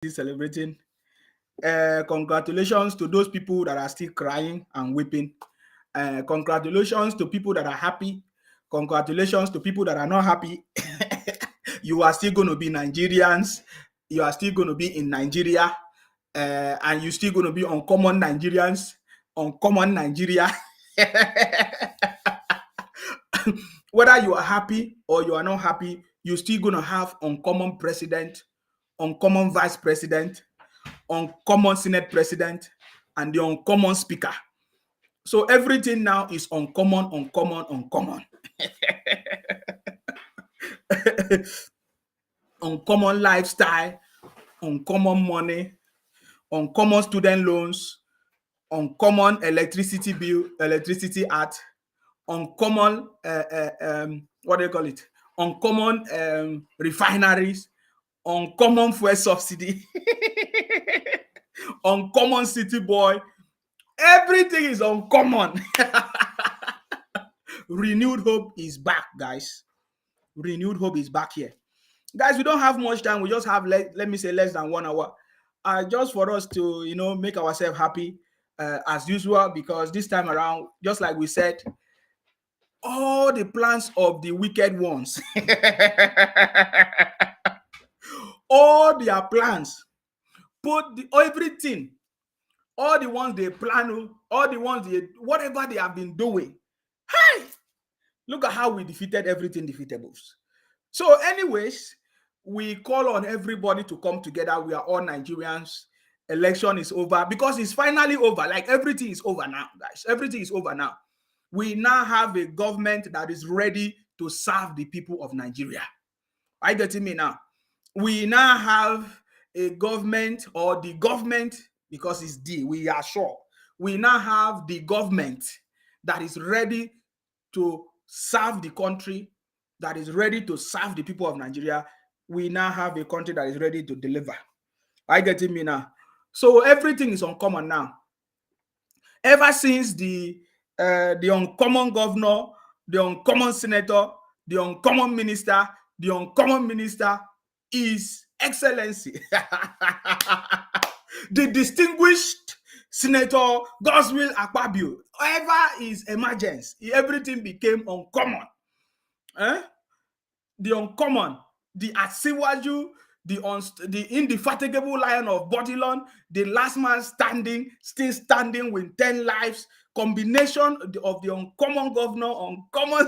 celebrating. Congratulations to those people that are still crying and weeping. Congratulations to people that are happy. Congratulations to people that are not happy. You are still going to be Nigerians. You are still going to be in Nigeria. And you're still going to be uncommon Nigerians, uncommon Nigeria. Whether you are happy or you are not happy, you're still going to have uncommon president, uncommon vice president, uncommon senate president, and the uncommon speaker. So everything now is uncommon, uncommon, uncommon. Uncommon lifestyle, uncommon money, uncommon student loans, uncommon electricity bill, electricity act, uncommon what do you call it? Uncommon refineries, uncommon fuel subsidy, uncommon city boy. Everything is uncommon. Renewed hope is back, guys. Renewed hope is back here. Guys, we don't have much time. We just have, let me say, less than 1 hour. Just for us to, make ourselves happy as usual, because this time around, just like we said, all the plans of the wicked ones, all their plans, everything, all the ones they plan, all the ones whatever they have been doing. Hey, look at how we defeated everything defeatables. So, anyways, we call on everybody to come together. We are all Nigerians. Election is over because it's finally over. Like, everything is over now, guys. Everything is over now. We now have a government that is ready to serve the people of Nigeria. Are you getting me now? We now have a government, or the government, because it's we are sure. We now have the government that is ready to serve the country, that is ready to serve the people of Nigeria. We now have a country that is ready to deliver. Are you getting me now? So everything is uncommon now. Ever since the uncommon governor, the uncommon senator, the uncommon minister, is Excellency, the distinguished Senator Godswill Akpabio. Ever is emergence, everything became uncommon. The uncommon, the Asiwaju, the indefatigable lion of Bodilon, the last man standing, still standing with 10 lives, combination of the uncommon governor, uncommon.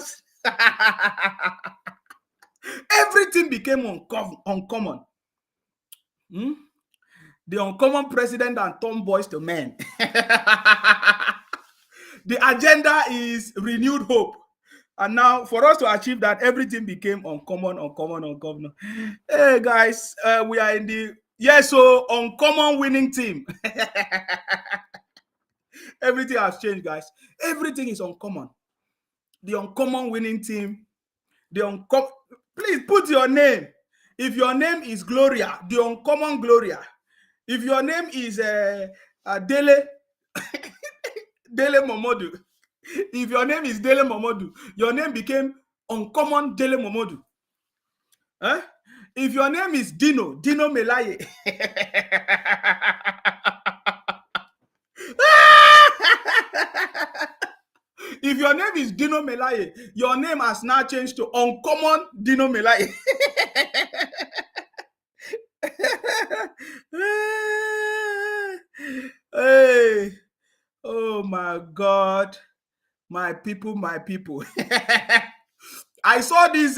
Everything became uncommon. The uncommon president and tomboys to men. The agenda is renewed hope. And now, for us to achieve that, everything became uncommon. Hey, guys, we are in the uncommon winning team. Everything has changed, guys. Everything is uncommon. The uncommon winning team. Please put your name. If your name is Gloria, the uncommon Gloria. If your name is Dele Momodu. If your name is Dele Momodu, your name became uncommon Dele Momodu. If your name is Dino Melaye. If your name is Dino Melaye, your name has now changed to uncommon Dino Melaye. Hey, oh my God, my people. I saw these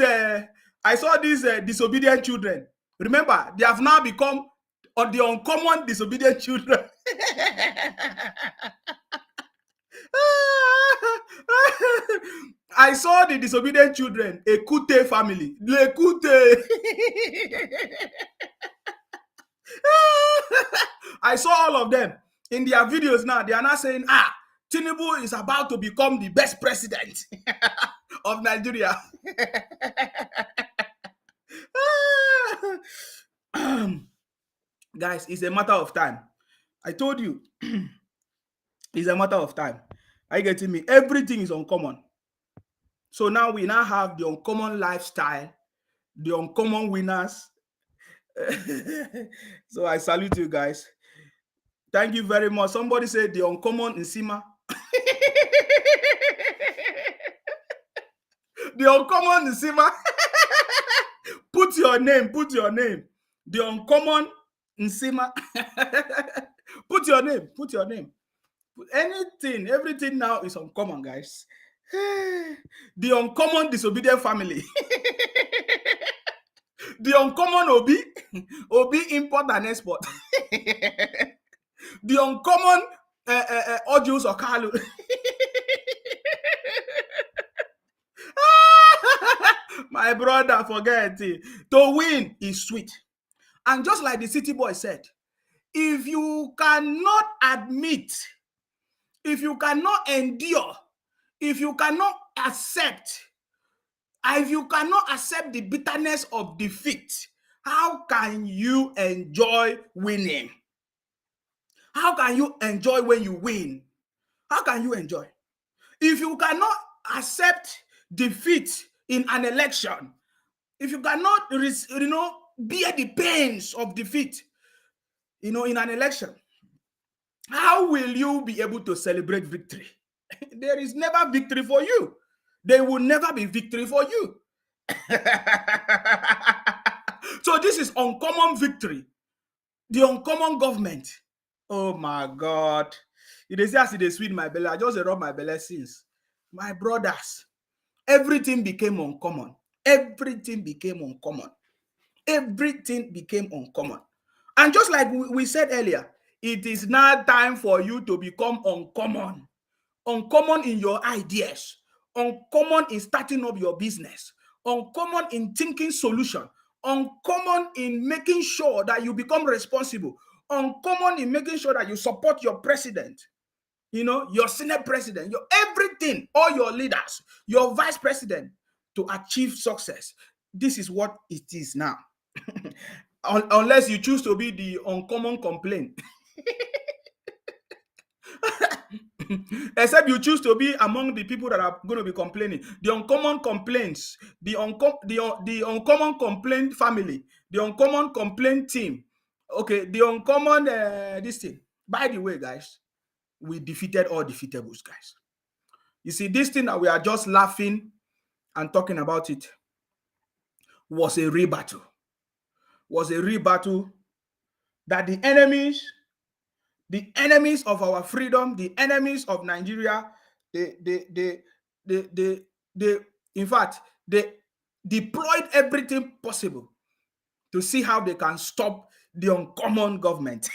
disobedient children. Remember, they have now become the uncommon disobedient children. I saw the disobedient children, Ekute family. Lekute. I saw all of them in their videos now. They are now saying, Tinubu is about to become the best president of Nigeria. Guys, it's a matter of time. I told you, it's a matter of time. Are you getting me? Everything is uncommon. So now we now have the uncommon lifestyle, the uncommon winners, So I salute you guys. Thank you very much. Somebody said the uncommon Nsima. The uncommon Nsima. Put your name. The uncommon Nsima. Put your name. Anything, everything now is uncommon, guys. The uncommon disobedient family. The uncommon Obi import and export. The uncommon Ojus or Kalu. My brother, forget it. To win is sweet. And just like the city boy said, if you cannot admit, if you cannot endure, if you cannot accept, if you cannot accept the bitterness of defeat, how can you enjoy winning? How can you enjoy when you win? How can you enjoy? If you cannot accept defeat in an election, if you cannot, bear the pains of defeat, in an election, how will you be able to celebrate victory? There is never victory for you. There will never be victory for you. So this is uncommon victory. The uncommon government. Oh my God. It is as it is sweet my belly. I just rub my belly since. My brothers, everything became uncommon. Everything became uncommon. Everything became uncommon. And just like we said earlier, it is now time for you to become uncommon. Uncommon in your ideas, uncommon in starting up your business, uncommon in thinking solution, uncommon in making sure that you become responsible, uncommon in making sure that you support your president, your senate president, your everything, all your leaders, your vice president to achieve success. This is what it is now. Unless you choose to be the uncommon complaint. Except you choose to be among the people that are going to be complaining. The uncommon complaints, the uncommon complaint family, the uncommon complaint team. Okay, the uncommon this thing. By the way, guys, we defeated all defeatables, guys. You see, this thing that we are just laughing and talking about it was a real battle. Was a real battle that the enemies of our freedom, the enemies of Nigeria, they in fact, they deployed everything possible to see how they can stop the uncommon government.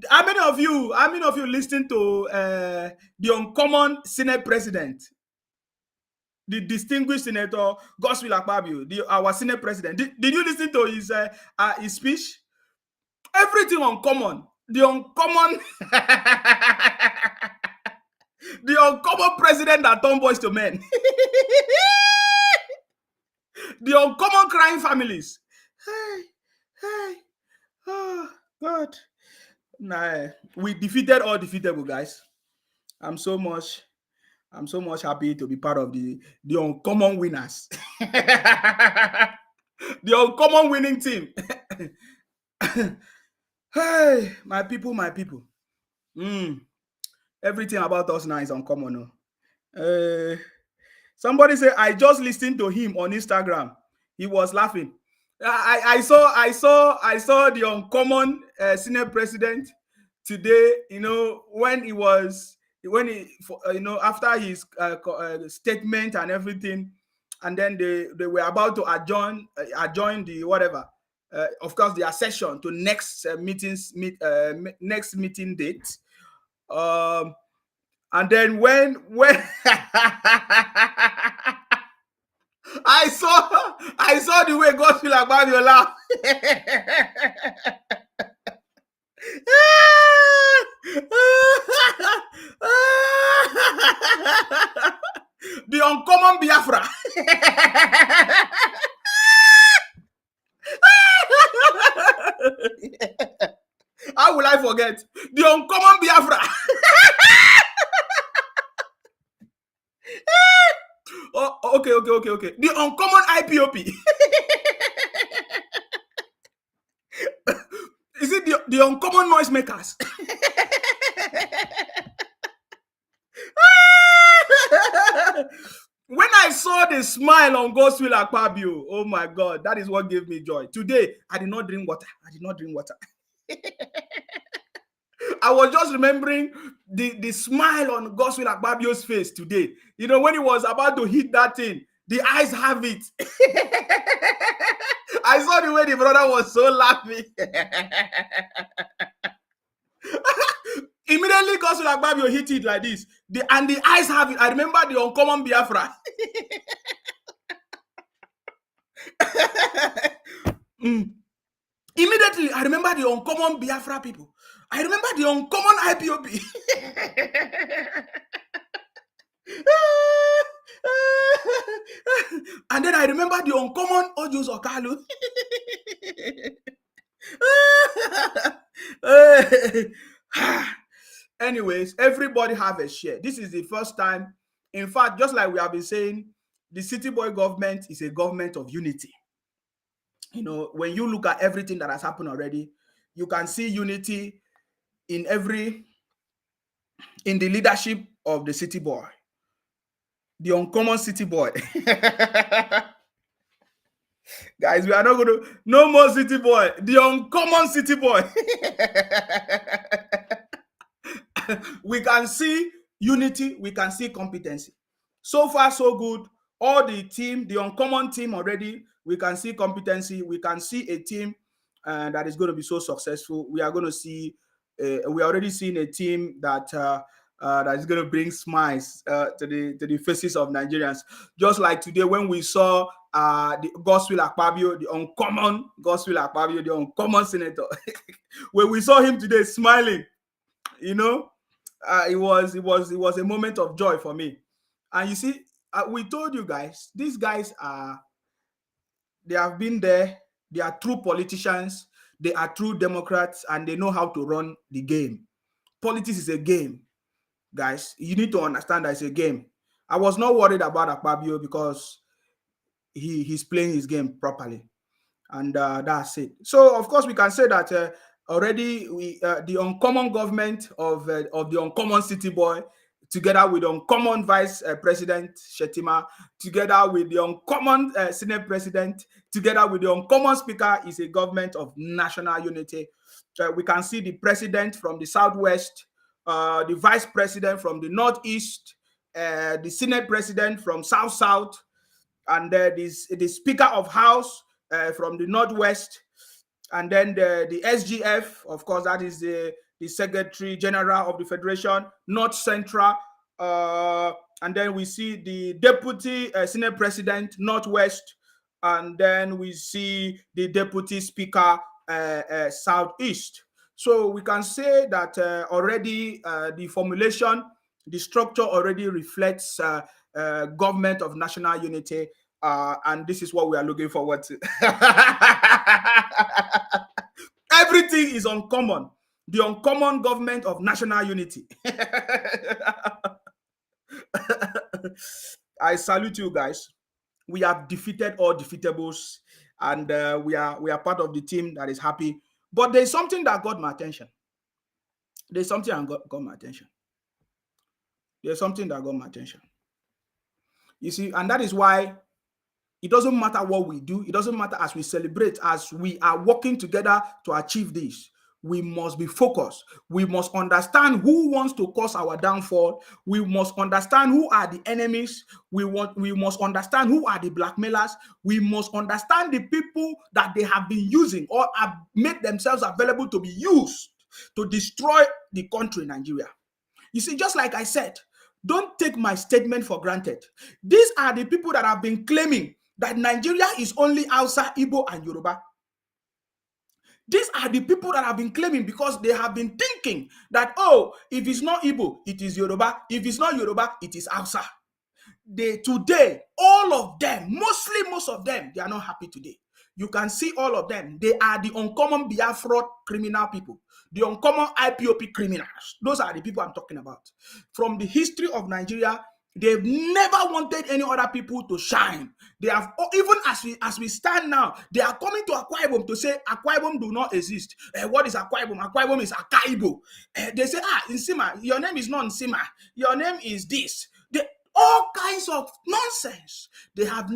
How many of you listening to the uncommon Senate president? The distinguished Senator Godswill Akpabio, our Senate president. Did you listen to his speech? Everything uncommon. The uncommon, the uncommon president that turned boys to men. The uncommon crying families. Hey, oh God. Nah, we defeated all defeatable, guys. I'm so much happy to be part of the uncommon winners. The uncommon winning team. Hey, my people. Everything about us now is uncommon. Somebody say, I just listened to him on Instagram. He was laughing. I saw the uncommon Senate president today, after his statement and everything, and then they were about to adjourn the whatever, of course, the session to next next meeting date. And then when I saw the way Godswill Akpabio laugh. The uncommon Biafra. How will I forget? The uncommon Biafra. Okay. The uncommon IPOP. Is it the uncommon noisemakers? When I saw the smile on Godswill Akpabio, oh my God, that is what gave me joy. Today, I did not drink water. I was just remembering the smile on Godswill Akpabio's face today. You know, when he was about to hit that thing, the eyes have it. I saw the way the brother was so laughing. Immediately, Godswill Akpabio hit it like this. And the eyes have it. I remember the uncommon Biafra. Immediately, I remember the uncommon Biafra people. I remember the uncommon IPOP. And then I remember the uncommon Ojos Okalu. Anyways, everybody have a share. This is the first time. In fact, just like we have been saying, the City Boy government is a government of unity. You know, when you look at everything that has happened already, you can see unity in the leadership of the City Boy, the uncommon City Boy. Guys, we are not going to, no more City Boy, the uncommon City Boy. We can see unity, we can see competency. So far, so good. All the team, the uncommon team already, we can see competency. We can see a team that is going to be so successful. We are going to see, we are already seeing a team that that is going to bring smiles to the faces of Nigerians. Just like today when we saw the Godswill Akpabio, the uncommon Godswill Akpabio, the uncommon senator. When we saw him today smiling, you know, it was a moment of joy for me. And you see, we told you guys, these guys they have been there. They are true politicians. They are true Democrats, and they know how to run the game. Politics is a game, guys. You need to understand that it's a game. I was not worried about Akpabio because he's playing his game properly, and that's it. So, of course, we can say that already the uncommon government of the uncommon City Boy, together with the uncommon Vice President Shettima, together with the uncommon Senate President, together with the uncommon Speaker, is a government of national unity. We can see the President from the Southwest, the Vice President from the Northeast, the Senate President from South, and the Speaker of House from the Northwest, and then the SGF, of course, that is the Secretary General of the Federation, North Central, and then we see the Deputy Senate President, Northwest, and then we see the Deputy Speaker, Southeast. So we can say that already the formulation, the structure already reflects government of national unity, and this is what we are looking forward to. Everything is uncommon. The uncommon government of national unity. I salute you guys. We have defeated all defeatables, and we are part of the team that is happy. But there's something that got my attention. There's something that got my attention. There's something that got my attention. You see, and that is why it doesn't matter what we do. It doesn't matter as we celebrate, as we are working together to achieve this. We must be focused. We must understand who wants to cause our downfall. We must understand who are the enemies. We must understand who are the blackmailers. We must understand the people that they have been using or have made themselves available to be used to destroy the country, Nigeria. You see, just like I said, don't take my statement for granted. These are the people that have been claiming that Nigeria is only Hausa, Igbo, and Yoruba. These are the people that have been claiming because they have been thinking that, oh, if it's not Igbo, it is Yoruba. If it's not Yoruba, it is Hausa. Today, all of them, most of them, they are not happy today. You can see all of them. They are the uncommon Biafra criminal people, the uncommon IPOP criminals. Those are the people I'm talking about. From the history of Nigeria, They've never wanted any other people to shine. They have, even as we stand now, they are coming to Akwa Ibom to say Akwa Ibom do not exist. What is Akwa Ibom? Akwa Ibom is Akaibo. They say, Nsima, your name is not Nsima. Your name is this. All kinds of nonsense. They have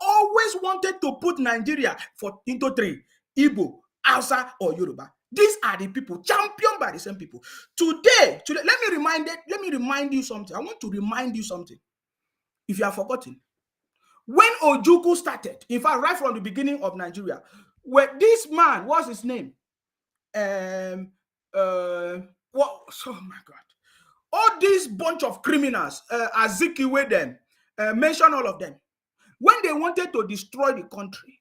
always wanted to put Nigeria into three: Igbo, Hausa, or Yoruba. These are the people championed by the same people. Today, let me remind you something. I want to remind you something. If you have forgotten, when Ojukwu started, in fact, right from the beginning of Nigeria, where this man, what's his name? Oh my God. All these bunch of criminals, Azikiwe them, mention all of them. When they wanted to destroy the country,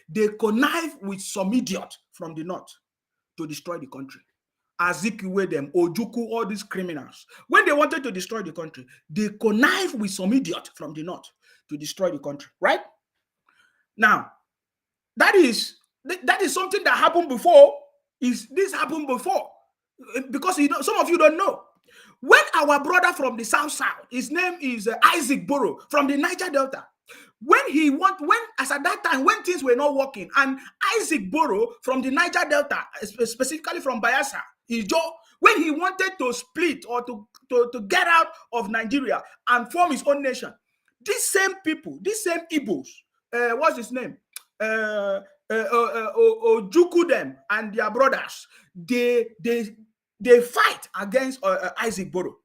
they connived with some idiot from the north to destroy the country. Azikiwe them, Ojukwu, all these criminals. When they wanted to destroy the country, they connived with some idiot from the north to destroy the country, right? Now, that is something that happened before. This happened before? Because some of you don't know. When our brother from the south, his name is Isaac Boro from the Niger Delta, as at that time, when things were not working, and Isaac Boro from the Niger Delta, specifically from Bayelsa, Ijo, when he wanted to split or to get out of Nigeria and form his own nation, these same people, these same Igbos, what's his name? Ojukwu them and their brothers, they fight against Isaac Boro.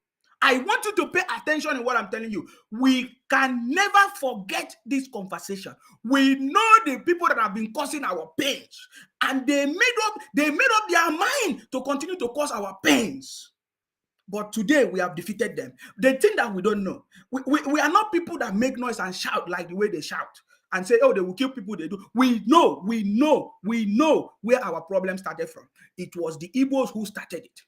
I want you to pay attention in what I'm telling you. We can never forget this conversation. We know the people that have been causing our pains, and they made up their mind to continue to cause our pains. But today we have defeated them. They think that we don't know. We are not people that make noise and shout like the way they shout and say, oh, they will kill people. They do. We know where our problem started from. It was the Igbos who started it.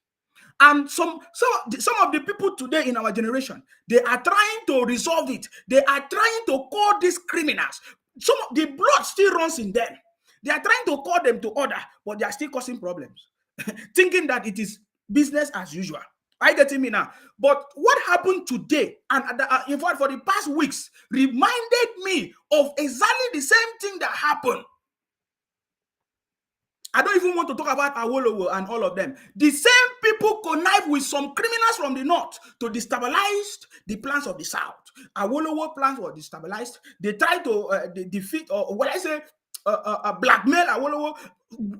And some of the people today in our generation, they are trying to resolve it. They are trying to call these criminals. Some of the blood still runs in them. They are trying to call them to order, but they are still causing problems, thinking that it is business as usual. Are you getting me now? But what happened today, and in fact for the past weeks, reminded me of exactly the same thing that happened. I don't even want to talk about Awolowo and all of them. The same people connive with some criminals from the north to destabilize the plans of the south. Awolowo plans were destabilized. They tried to defeat, or what I say, blackmail Awolowo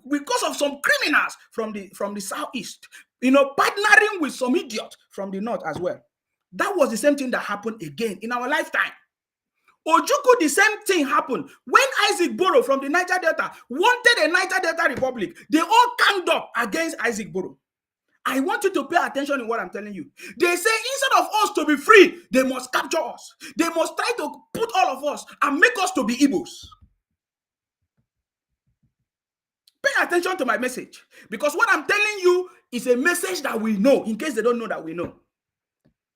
because of some criminals from the southeast, partnering with some idiot from the north as well. That was the same thing that happened again in our lifetime. Ojukwu, the same thing happened. When Isaac Boro from the Niger Delta wanted a Niger Delta Republic, they all ganged up against Isaac Boro. I want you to pay attention in what I'm telling you. They say instead of us to be free, they must capture us. They must try to put all of us and make us to be Igbos. Pay attention to my message, because what I'm telling you is a message that we know, in case they don't know that we know.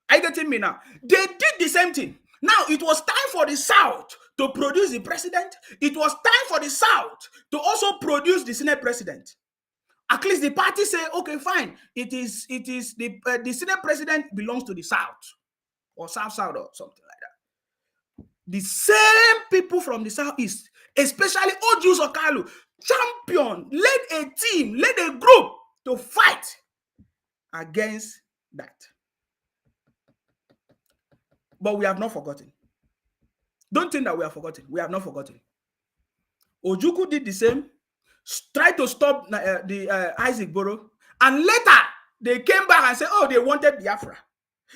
Are you getting me now? They did the same thing. Now, it was time for the South to produce the president. It was time for the South to also produce the Senate president. At least the party say, okay, fine. It is the Senate president belongs to the South or South or something like that. The same people from the Southeast, especially Ojus Okalu, led a team, led a group to fight against that. But we have not forgotten. Don't think that we have forgotten. We have not forgotten. Ojukwu did the same, tried to stop the Isaac Boro, and later they came back and said, oh, they wanted Biafra.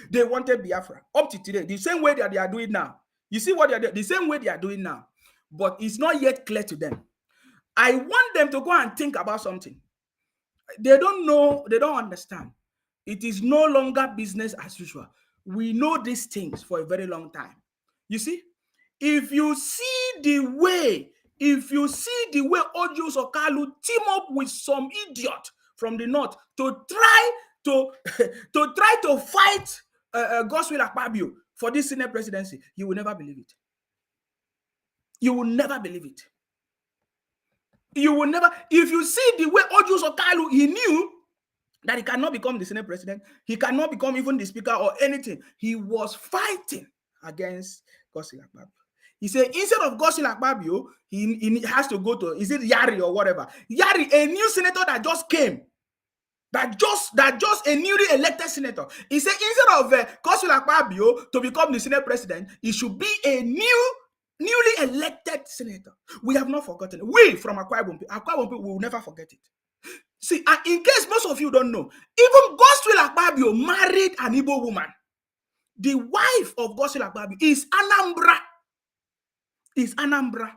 They wanted Biafra. Up to today, the same way that they are doing now. You see what they are doing? The same way they are doing now. But it's not yet clear to them. I want them to go and think about something. They don't know, they don't understand. It is no longer business as usual. We know these things for a very long time. You see, if you see the way Ojus Okalu team up with some idiot from the north to try to fight Godswill Akpabio for this Senate presidency, you will never believe it. You will never believe it. You will never. If you see the way Ojus Okalu, he knew that he cannot become the Senate president. He cannot become even the speaker or anything. He was fighting against Godswill Akpabio. He said instead of Godswill Akpabio, he has to go to, is it Yari or whatever? Yari, a new senator that just came. That just a newly elected senator. He said instead of Godswill Akpabio to become the Senate president, it should be a newly elected senator. We have not forgotten it. We from Akwa Ibom will never forget it. See, in case most of you don't know, even Godswill Akpabio married an Igbo woman. The wife of Godswill Akpabio is Anambra.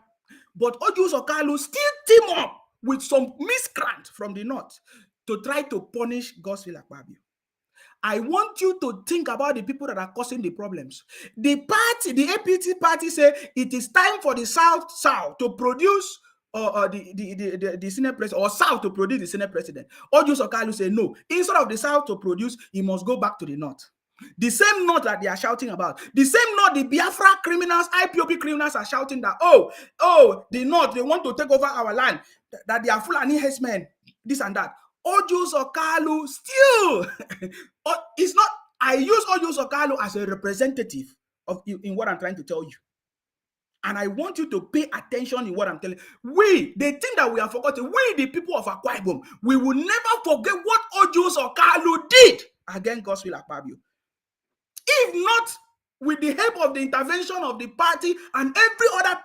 But Ojus Okalu still team up with some miscreant from the north to try to punish Godswill Akpabio. I want you to think about the people that are causing the problems. The party, the APT party, say it is time for the South to produce the Senate president, or South to produce the Senate president. Ojus Okalu say no. Instead of the South to produce, he must go back to the North. The same North that they are shouting about. The same North the Biafra criminals, IPOB criminals are shouting that, the North, they want to take over our land, that they are Fulani herdsmen, this and that. Ojus Okalu still, it's not, I use Ojus Okalu as a representative of in what I'm trying to tell you. And I want you to pay attention in what I'm telling you. They think that we are forgotten. We, the people of Akwa Ibom, we will never forget what Ojus Okalu did against Godswill Akpabio. If not with the help of the intervention of the party and every other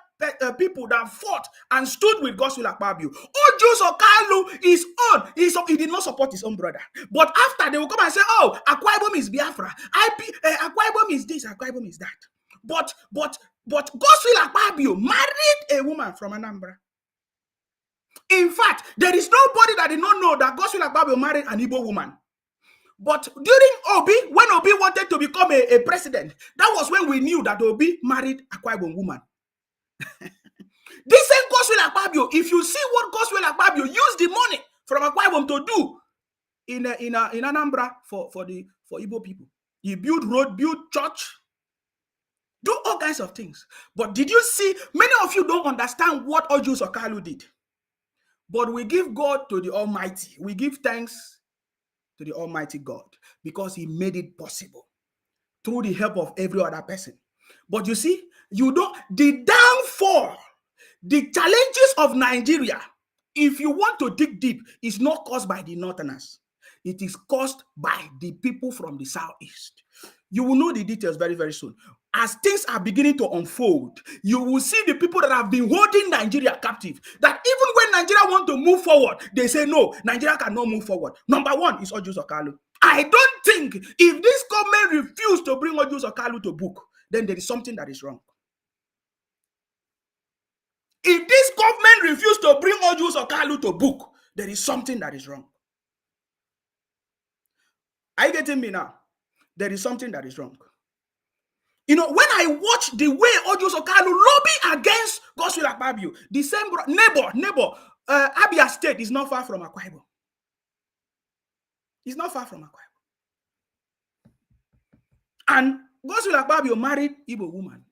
people that fought and stood with Godswill Akpabio, Ojus Okalu is on. He did not support his own brother. But after, they will come and say, oh, Akwa Ibom is Biafra. Akwa Ibom is this, Akwa Ibom is that. But Godswill Akpabio married a woman from Anambra. In fact, there is nobody that did not know that Godswill Akpabio married an Igbo woman. But during Obi, when Obi wanted to become a president, that was when we knew that Obi married a Akwa Ibom woman. This same Godswill Akpabio, if you see what Godswill Akpabio used the money from Akwa Ibom to do in Anambra for Igbo people, he built road, built church, do all kinds of things. But did you see? Many of you don't understand what Ojus Okalu did. But we give God to the Almighty. We give thanks to the Almighty God because he made it possible through the help of every other person. But you see, the downfall, the challenges of Nigeria, if you want to dig deep, is not caused by the Northerners. It is caused by the people from the Southeast. You will know the details very, very soon. As things are beginning to unfold, you will see the people that have been holding Nigeria captive, that even when Nigeria want to move forward, they say, no, Nigeria cannot move forward. Number one is Ojus Okalu. I don't think if this government refused to bring Ojus Okalu to book, then there is something that is wrong. If this government refused to bring Ojus Okalu to book, there is something that is wrong. Are you getting me now? There is something that is wrong. You know, when I watch the way Ojus Okalu lobby against Godswill Akpabio, the same neighbor, Abia State is not far from Akwa Ibom. It's not far from Akwa Ibom. And Godswill Akpabio married Igbo woman.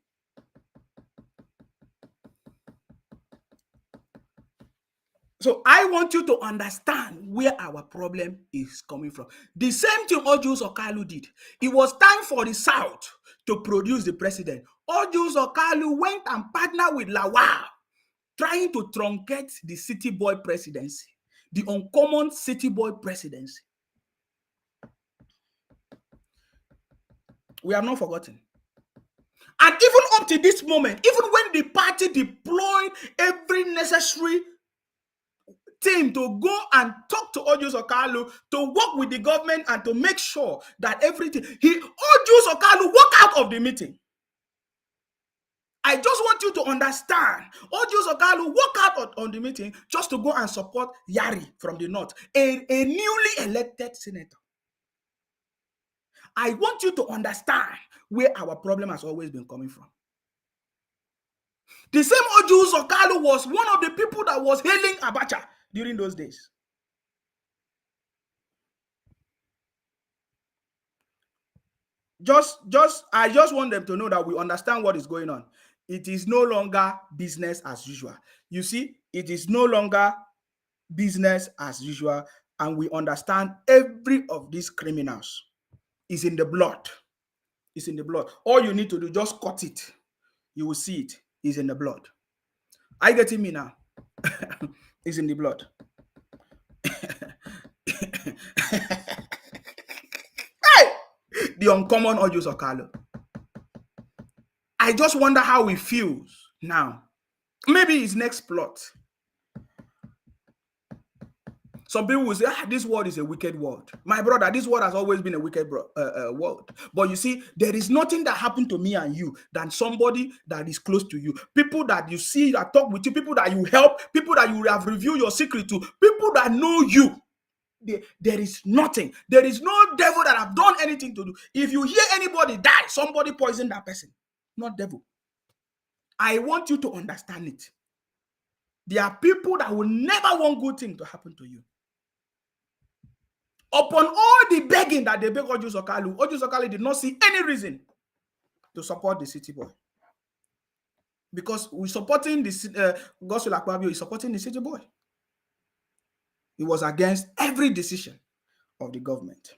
So I want you to understand where our problem is coming from. The same thing Ojus Okalu did. It was time for the South to produce the president. Ojus Okalu went and partnered with Lawal, trying to truncate the city boy presidency, the uncommon city boy presidency. We have not forgotten. And even up to this moment, even when the party deployed every necessary team to go and talk to Ojus Okalu, to work with the government and to make sure that everything, Ojus Okalu walked out of the meeting. I just want you to understand, Ojus Okalu walked out on the meeting just to go and support Yari from the north, a newly elected senator. I want you to understand where our problem has always been coming from. The same Ojus Okalu was one of the people that was hailing Abacha during those days. I just want them to know that we understand what is going on. It is no longer business as usual. You see, it is no longer business as usual. and we understand every of these criminals is in the blood. It's in the blood. All you need to do, just cut it. You will see it is in the blood. Are you getting me now? It's in the blood. Hey! The uncommon Orji Uzor Kalu. I just wonder how he feels now. Maybe his next plot. Some people will say, this world is a wicked world. My brother, this world has always been a wicked world. But you see, there is nothing that happened to me and you than somebody that is close to you. People that you see, that talk with you, people that you help, people that you have revealed your secret to, people that know you. There is nothing. There is no devil that have done anything to do. If you hear anybody die, somebody poisoned that person. Not devil. I want you to understand it. There are people that will never want good thing to happen to you. Upon all the begging that they beg Orji Uzor Kalu did not see any reason to support the city boy. Because we're supporting this Godswill Akpabio is supporting the city boy. He was against every decision of the government.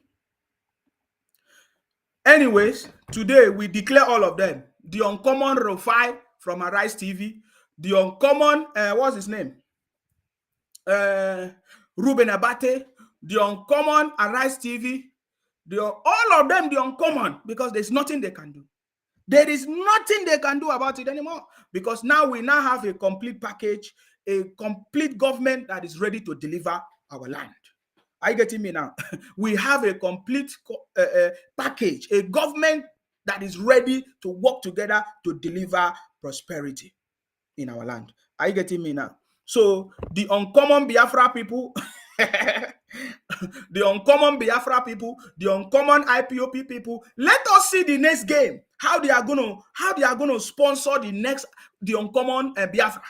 Anyways, today we declare all of them. The uncommon Rufai from Arise TV, the uncommon, what's his name? Reuben Abate, the uncommon Arise TV, all of them, the uncommon, because there's nothing they can do. There is nothing they can do about it anymore, because now we now have a complete package, a complete government that is ready to deliver our land. Are you getting me now? We have a complete package, a government that is ready to work together to deliver prosperity in our land. Are you getting me now? So the uncommon Biafra people, the uncommon Biafra people, the uncommon IPOP people, let us see the next game. How they are gonna sponsor the uncommon Biafra,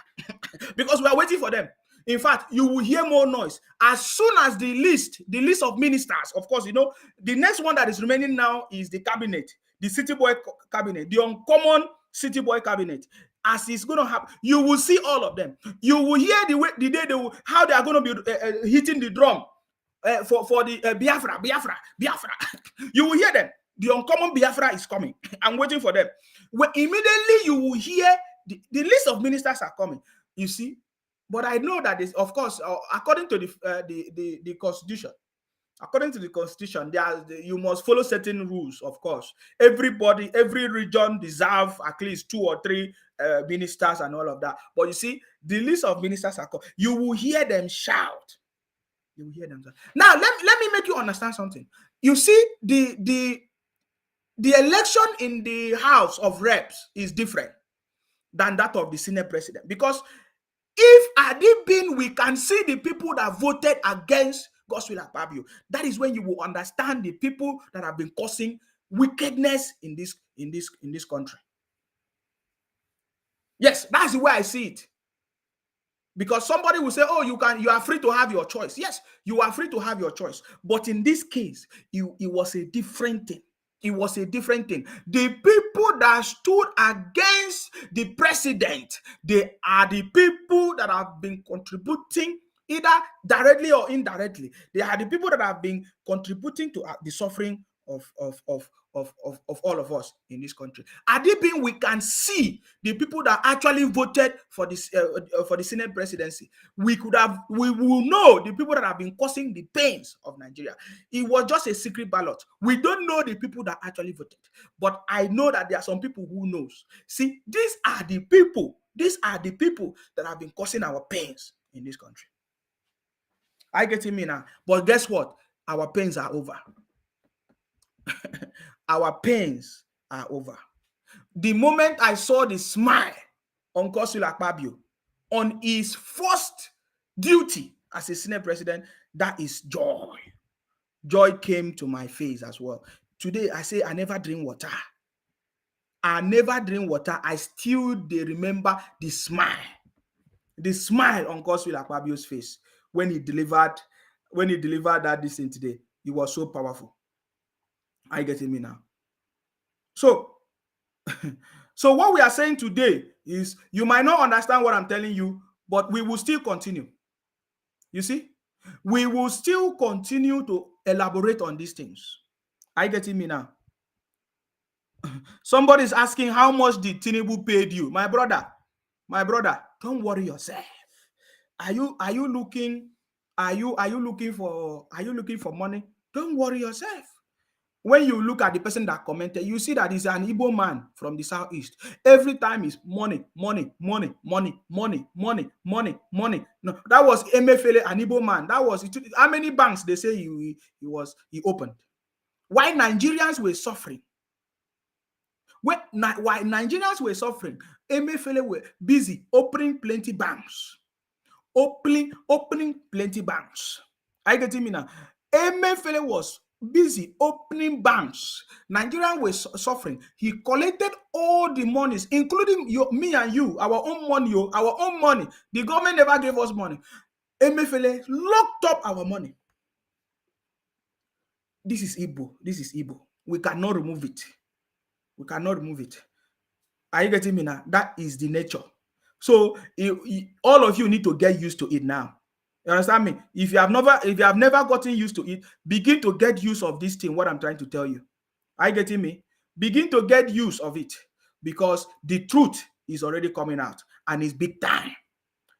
because we are waiting for them. In fact, you will hear more noise as soon as the list of ministers. Of course, you know the next one that is remaining now is the cabinet, the city boy cabinet, the uncommon city boy cabinet. As it's going to happen, you will see all of them. You will hear how they are going to be hitting the drum for the Biafra. You will hear them. The uncommon Biafra is coming. I'm waiting for them. Immediately you will hear the list of ministers are coming. You see, but I know that is, of course, according to the constitution. According to the constitution, you must follow certain rules, of course. Every region deserves at least 2 or 3 ministers and all of that. But you see, the list of ministers are called. You will hear them shout. You will hear them shout. Now, let me make you understand something. You see, the election in the House of Reps is different than that of the Senate president. Because if had it been, we can see the people that voted against Godswill Akpabio, that is when you will understand the people that have been causing wickedness in this country. Yes, that's the way I see it. Because somebody will say, oh, you are free to have your choice. Yes, you are free to have your choice. But in this case, it was a different thing. It was a different thing. The people that stood against the president, they are the people that have been contributing either directly or indirectly. They are the people that have been contributing to the suffering of all of us in this country. Had it been, we can see the people that actually voted for this for the Senate presidency. We will know the people that have been causing the pains of Nigeria. It was just a secret ballot. We don't know the people that actually voted, but I know that there are some people who knows. See, these are the people that have been causing our pains in this country. I get me now, but guess what? Our pains are over. Our pains are over. The moment I saw the smile on Godswill Akpabio on his first duty as a Senate president, that is joy. Joy came to my face as well. Today, I say I never drink water. I never drink water. I still remember the smile. The smile on Godswill Akpabio's face when he delivered that this thing today. It was so powerful. Are you getting me now? So what we are saying today is, you might not understand what I'm telling you, but we will still continue. You see, We will still continue to elaborate on these things. Are you getting me now? Somebody is asking, how much did Tinubu paid you? My brother, don't worry yourself. Are you looking for money? Don't worry yourself. When you look at the person that commented, you see that he's an Igbo man from the southeast. Every time is money, money, money, money, money, money, money, money. No, that was Emefiele, an Igbo man. That was it. How many banks they say he opened? Why Nigerians were suffering? Why Nigerians were suffering? Emefiele were busy opening plenty banks. Opening plenty banks. Are you getting me now? Emefiele was busy opening banks. Nigerians were suffering. He collected all the monies, including me and you, our own money, our own money. The government never gave us money. Emefiele locked up our money. This is Igbo. This is Igbo. We cannot remove it. We cannot remove it. Are you getting me now? That is the nature. So all of you need to get used to it now. You understand me? If you have never gotten used to it, begin to get use of this thing, what I'm trying to tell you. Are you getting me? Begin to get use of it, because the truth is already coming out and it's big time.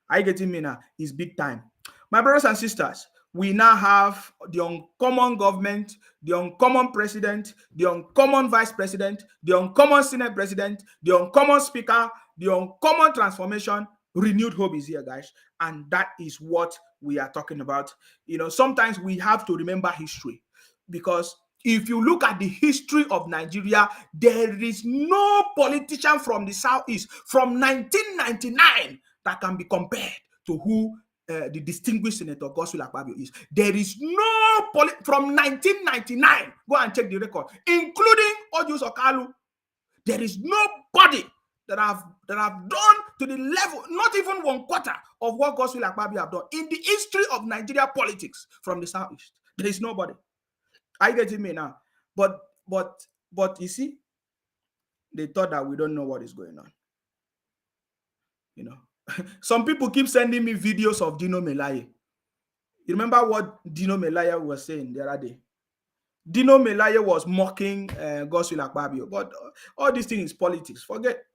Are you getting me now? It's big time. My brothers and sisters, we now have the uncommon government, the uncommon president, the uncommon vice president, the uncommon senate president, the uncommon speaker, the uncommon transformation. Renewed hope is here, guys. And that is what we are talking about. You know, sometimes we have to remember history, because if you look at the history of Nigeria, there is no politician from the southeast from 1999 that can be compared to who the distinguished Senator Godswill Akpabio is. There is no from 1999. Go and check the record, including Ojus Okalu. There is nobody that have done to the level, not even 1/4 of what Godswill Akpabio have done in the history of Nigeria politics from the southeast. There is nobody. Are you getting me now? But you see, they thought that we don't know what is going on. You know, some people keep sending me videos of Dino Melaye. You remember what Dino Melaye was saying the other day? Dino Melaye was mocking Godswill Akpabio, but all these things is politics. Forget.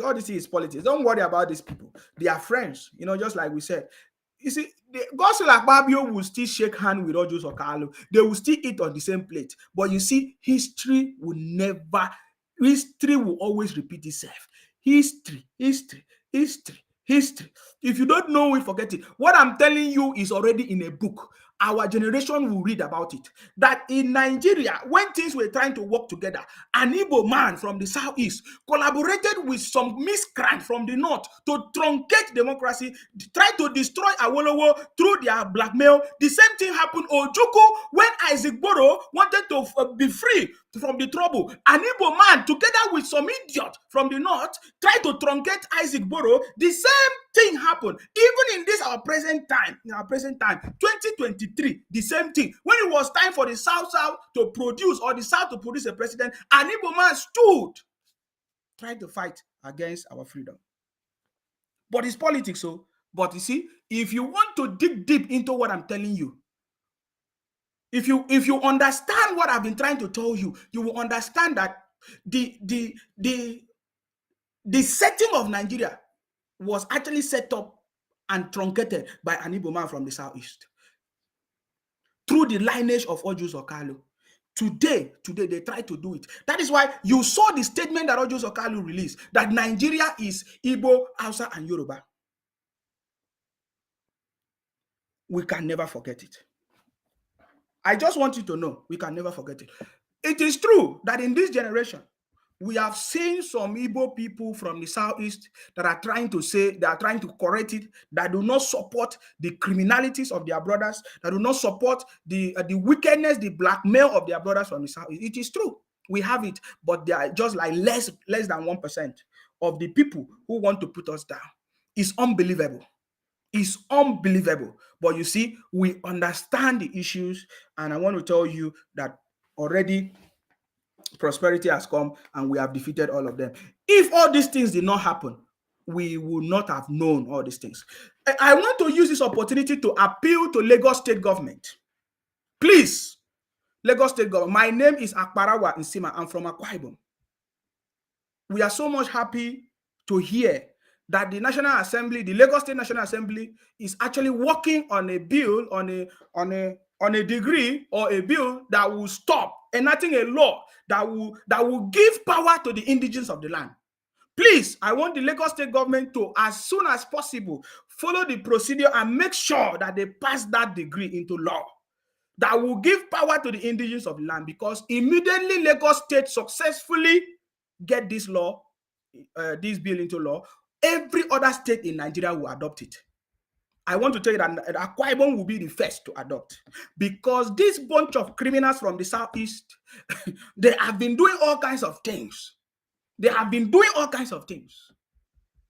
All this is politics. Don't worry about these people. They are friends, you know, just like we said. You see, Godswill Akpabio will still shake hands with Ojus Okalu. They will still eat on the same plate. But you see, history will always repeat itself. History. If you don't know it, forget it. What I'm telling you is already in a book. Our generation will read about it. That in Nigeria, when things were trying to work together, an Igbo man from the southeast collaborated with some miscreant from the north to truncate democracy, try to destroy Awolowo through their blackmail. The same thing happened Ojukwu when Isaac Boro wanted to be free from the trouble. An Igbo man, together with some idiot from the north, tried to truncate Isaac Boro. The same thing happened. Even in this our present time, 2023, the same thing. When it was time for the South to produce, or the South to produce a president, an Igbo man stood, tried to fight against our freedom. But it's politics, so. But you see, if you want to dig deep into what I'm telling you, if you understand what I've been trying to tell you, you will understand that the setting of Nigeria was actually set up and truncated by an Igbo man from the southeast through the lineage of Ojus Okalu. Today, they try to do it. That is why you saw the statement that Ojus Okalu released, that Nigeria is Igbo, Hausa, and Yoruba. We can never forget it. I just want you to know, we can never forget it. It is true that in this generation, we have seen some Igbo people from the southeast that are trying to correct it, that do not support the criminalities of their brothers, that do not support the wickedness, the blackmail of their brothers from the southeast. It is true, we have it, but they are just like less than 1% of the people who want to put us down. It's unbelievable. It's unbelievable. But you see, we understand the issues, and I want to tell you that already prosperity has come and we have defeated all of them. If all these things did not happen, we would not have known all these things. I want to use this opportunity to appeal to Lagos State government. Please, Lagos State government, my name is Akparawa Nsima. I'm from Akwa Ibom. We are so much happy to hear that the National Assembly, the Lagos State National Assembly, is actually working on a bill, on a degree or a bill that will stop enacting a law that will give power to the indigenes of the land. Please, I want the Lagos State government to, as soon as possible, follow the procedure and make sure that they pass that degree into law that will give power to the indigenes of the land, because immediately Lagos State successfully get this law, this bill into law, every other state in Nigeria will adopt it. I want to tell you that Akwa Ibom will be the first to adopt, because this bunch of criminals from the southeast, they have been doing all kinds of things. They have been doing all kinds of things.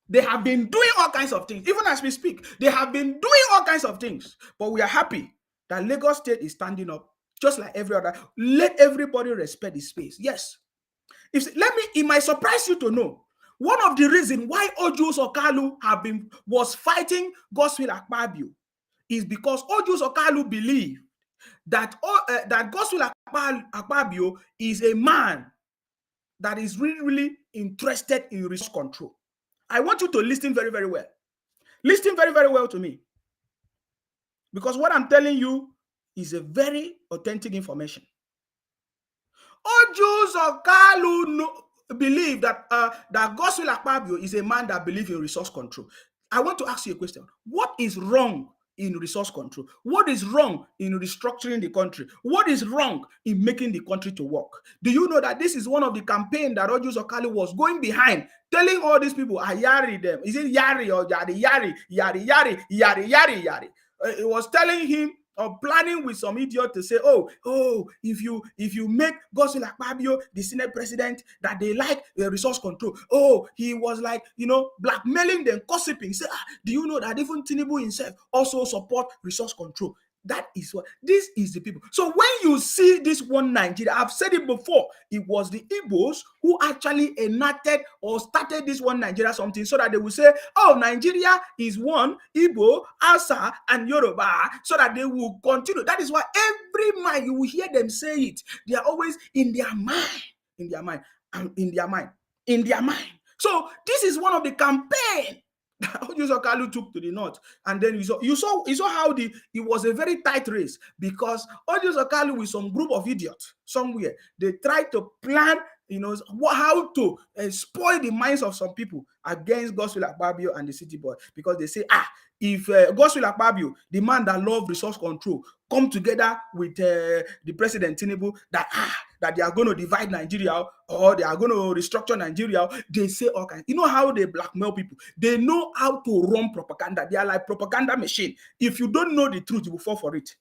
They have been doing all kinds of things. Even as we speak, they have been doing all kinds of things. But we are happy that Lagos State is standing up, just like every other. Let everybody respect the space. Yes. It might surprise you to know, one of the reasons why Ojus Okalu was fighting Godswill Akpabio is because Ojus Okalu believed that Godswill Akpabio is a man that is really, really interested in resource control. I want you to listen very, very well. Listen very, very well to me. Because what I'm telling you is a very authentic information. Ojus Okalu believe that Godswill Akpabio is a man that believes in resource control. I want to ask you a question. What is wrong in resource control? What is wrong in restructuring the country? What is wrong in making the country to work? Do you know that this is one of the campaigns that Ojus Okalu was going behind, telling all these people, Ayari them. Is it Yari or Yari, Yari, Yari, Yari, Yari, Yari, Yari? It was telling him, or planning with some idiot to say, if you make Godswill Akpabio the Senate president, that they like resource control. He was like, blackmailing them, gossiping. Say, do you know that even Tinubu himself also support resource control? That is what, this is the people. So when you see this one Nigeria, I've said it before, it was the Igbos who actually enacted or started this one Nigeria something, so that they will say, Nigeria is one, Igbo, Hausa, and Yoruba, so that they will continue. That is why every man, you will hear them say it. They are always in their mind. So this is one of the campaigns Ojus Okalu took to the north, and then you saw how it was a very tight race, because Ojus Okalu with some group of idiots somewhere, they tried to plan, how to spoil the minds of some people against Godswill Akpabio and the city boy, because they say, if Godswill Akpabio, the man that loves resource control, come together with the President Tinubu, that they are going to divide Nigeria, or they are going to restructure Nigeria, they say all kinds. You know how they blackmail people? They know how to run propaganda. They are like propaganda machine. If you don't know the truth, you will fall for it.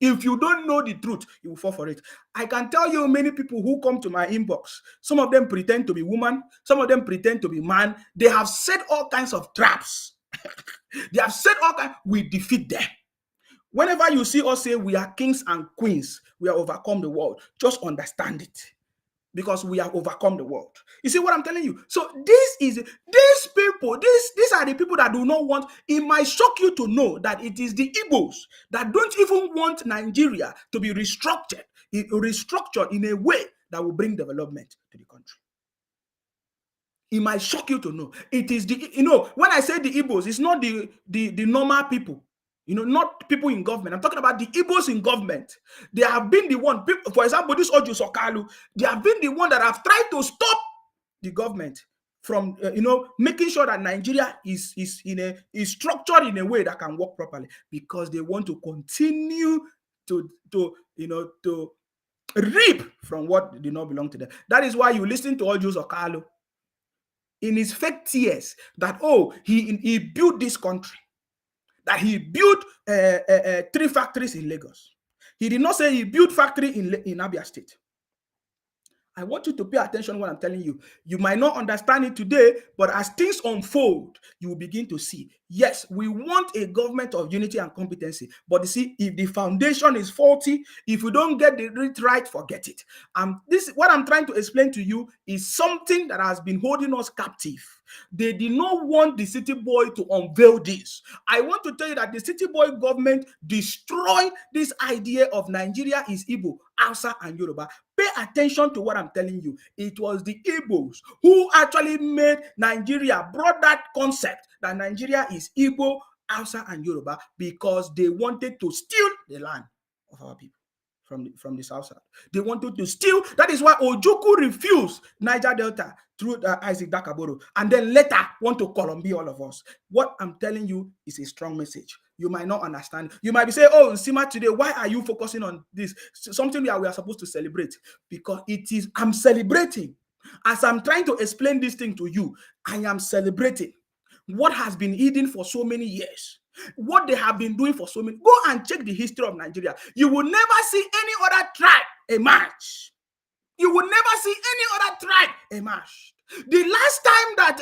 If you don't know the truth, you will fall for it. I can tell you many people who come to my inbox, some of them pretend to be woman, some of them pretend to be man. They have set all kinds of traps. They have set all kinds. We defeat them. Whenever you see us say we are kings and queens, we have overcome the world, just understand it, because we have overcome the world. You see what I'm telling you? So these are the people that do not want. It might shock you to know that it is the Igbos that don't even want Nigeria to be restructured in a way that will bring development to the country. It might shock you to know. It is when I say the Igbos, it's not the normal people. Not people in government. I'm talking about the Igbos in government. They have been the one, for example, this Ojus Okalu, they have been the one that have tried to stop the government from, making sure that Nigeria is structured in a way that can work properly, because they want to continue to reap from what did not belong to them. That is why you listen to Ojus Okalu in his fake tears that, he built this country, that he built 3 factories in Lagos. He did not say he built factory in Abia State. I want you to pay attention to what I'm telling you. You might not understand it today, but as things unfold, you will begin to see. Yes, we want a government of unity and competency. But you see, if the foundation is faulty, if you don't get the right, forget it. This what I'm trying to explain to you is something that has been holding us captive. They did not want the city boy to unveil this. I want to tell you that the city boy government destroyed this idea of Nigeria is Igbo, Hausa, and Yoruba. Pay attention to what I'm telling you. It was the Igbos who actually made Nigeria, brought that concept that Nigeria is Igbo, Hausa, and Yoruba because they wanted to steal the land of our people from the south side. They wanted to steal. That is why Ojukwu refused Niger Delta through Isaac Dakaboro, and then later want to Columbia all of us. What I'm telling you is a strong message. You might not understand. You might be saying, oh, Nsima, today, why are you focusing on this? Something that we are supposed to celebrate. Because it is, I'm celebrating. As I'm trying to explain this thing to you, I am celebrating what has been hidden for so many years. What they have been doing for so many. Go and check the history of Nigeria. You will never see any other tribe emerge. You will never see any other tribe emerge. The last time that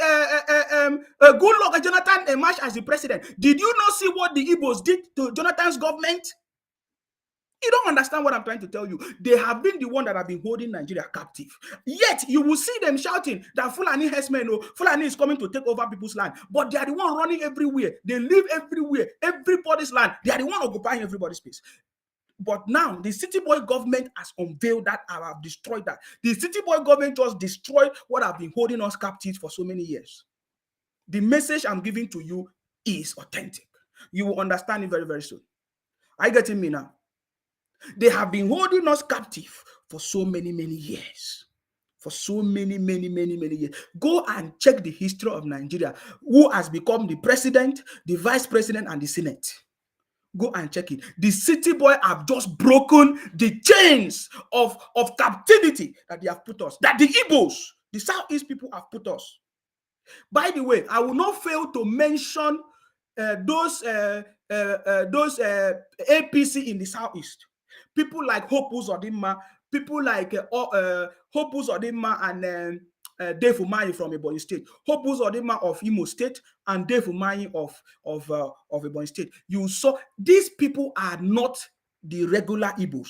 Goodluck Jonathan emerged as the president, did you not see what the Igbos did to Jonathan's government? You don't understand what I'm trying to tell you. They have been the one that have been holding Nigeria captive. Yet you will see them shouting that Fulani herdsmen, Fulani is coming to take over people's land. But they are the one running everywhere. They live everywhere. Everybody's land. They are the one occupying everybody's space. But now the city boy government has unveiled that and have destroyed that. The city boy government just destroyed what have been holding us captive for so many years. The message I'm giving to you is authentic. You will understand it very, very soon. Are you getting me now? They have been holding us captive for so many, many years. For so many, many, many, many years. Go and check the history of Nigeria. Who has become the president, the vice president, and the Senate. Go and check it. The city boy have just broken the chains of captivity that they have put us. That the Igbos, the Southeast people have put us. By the way, I will not fail to mention those APC in the Southeast. People like Hope Uzodinma, people like Hope Uzodinma and Dave Umahi from Ebonyi State, Hope Uzodinma of Imo State, and Dave Umahi of Ebonyi State. You saw these people are not the regular Igbos.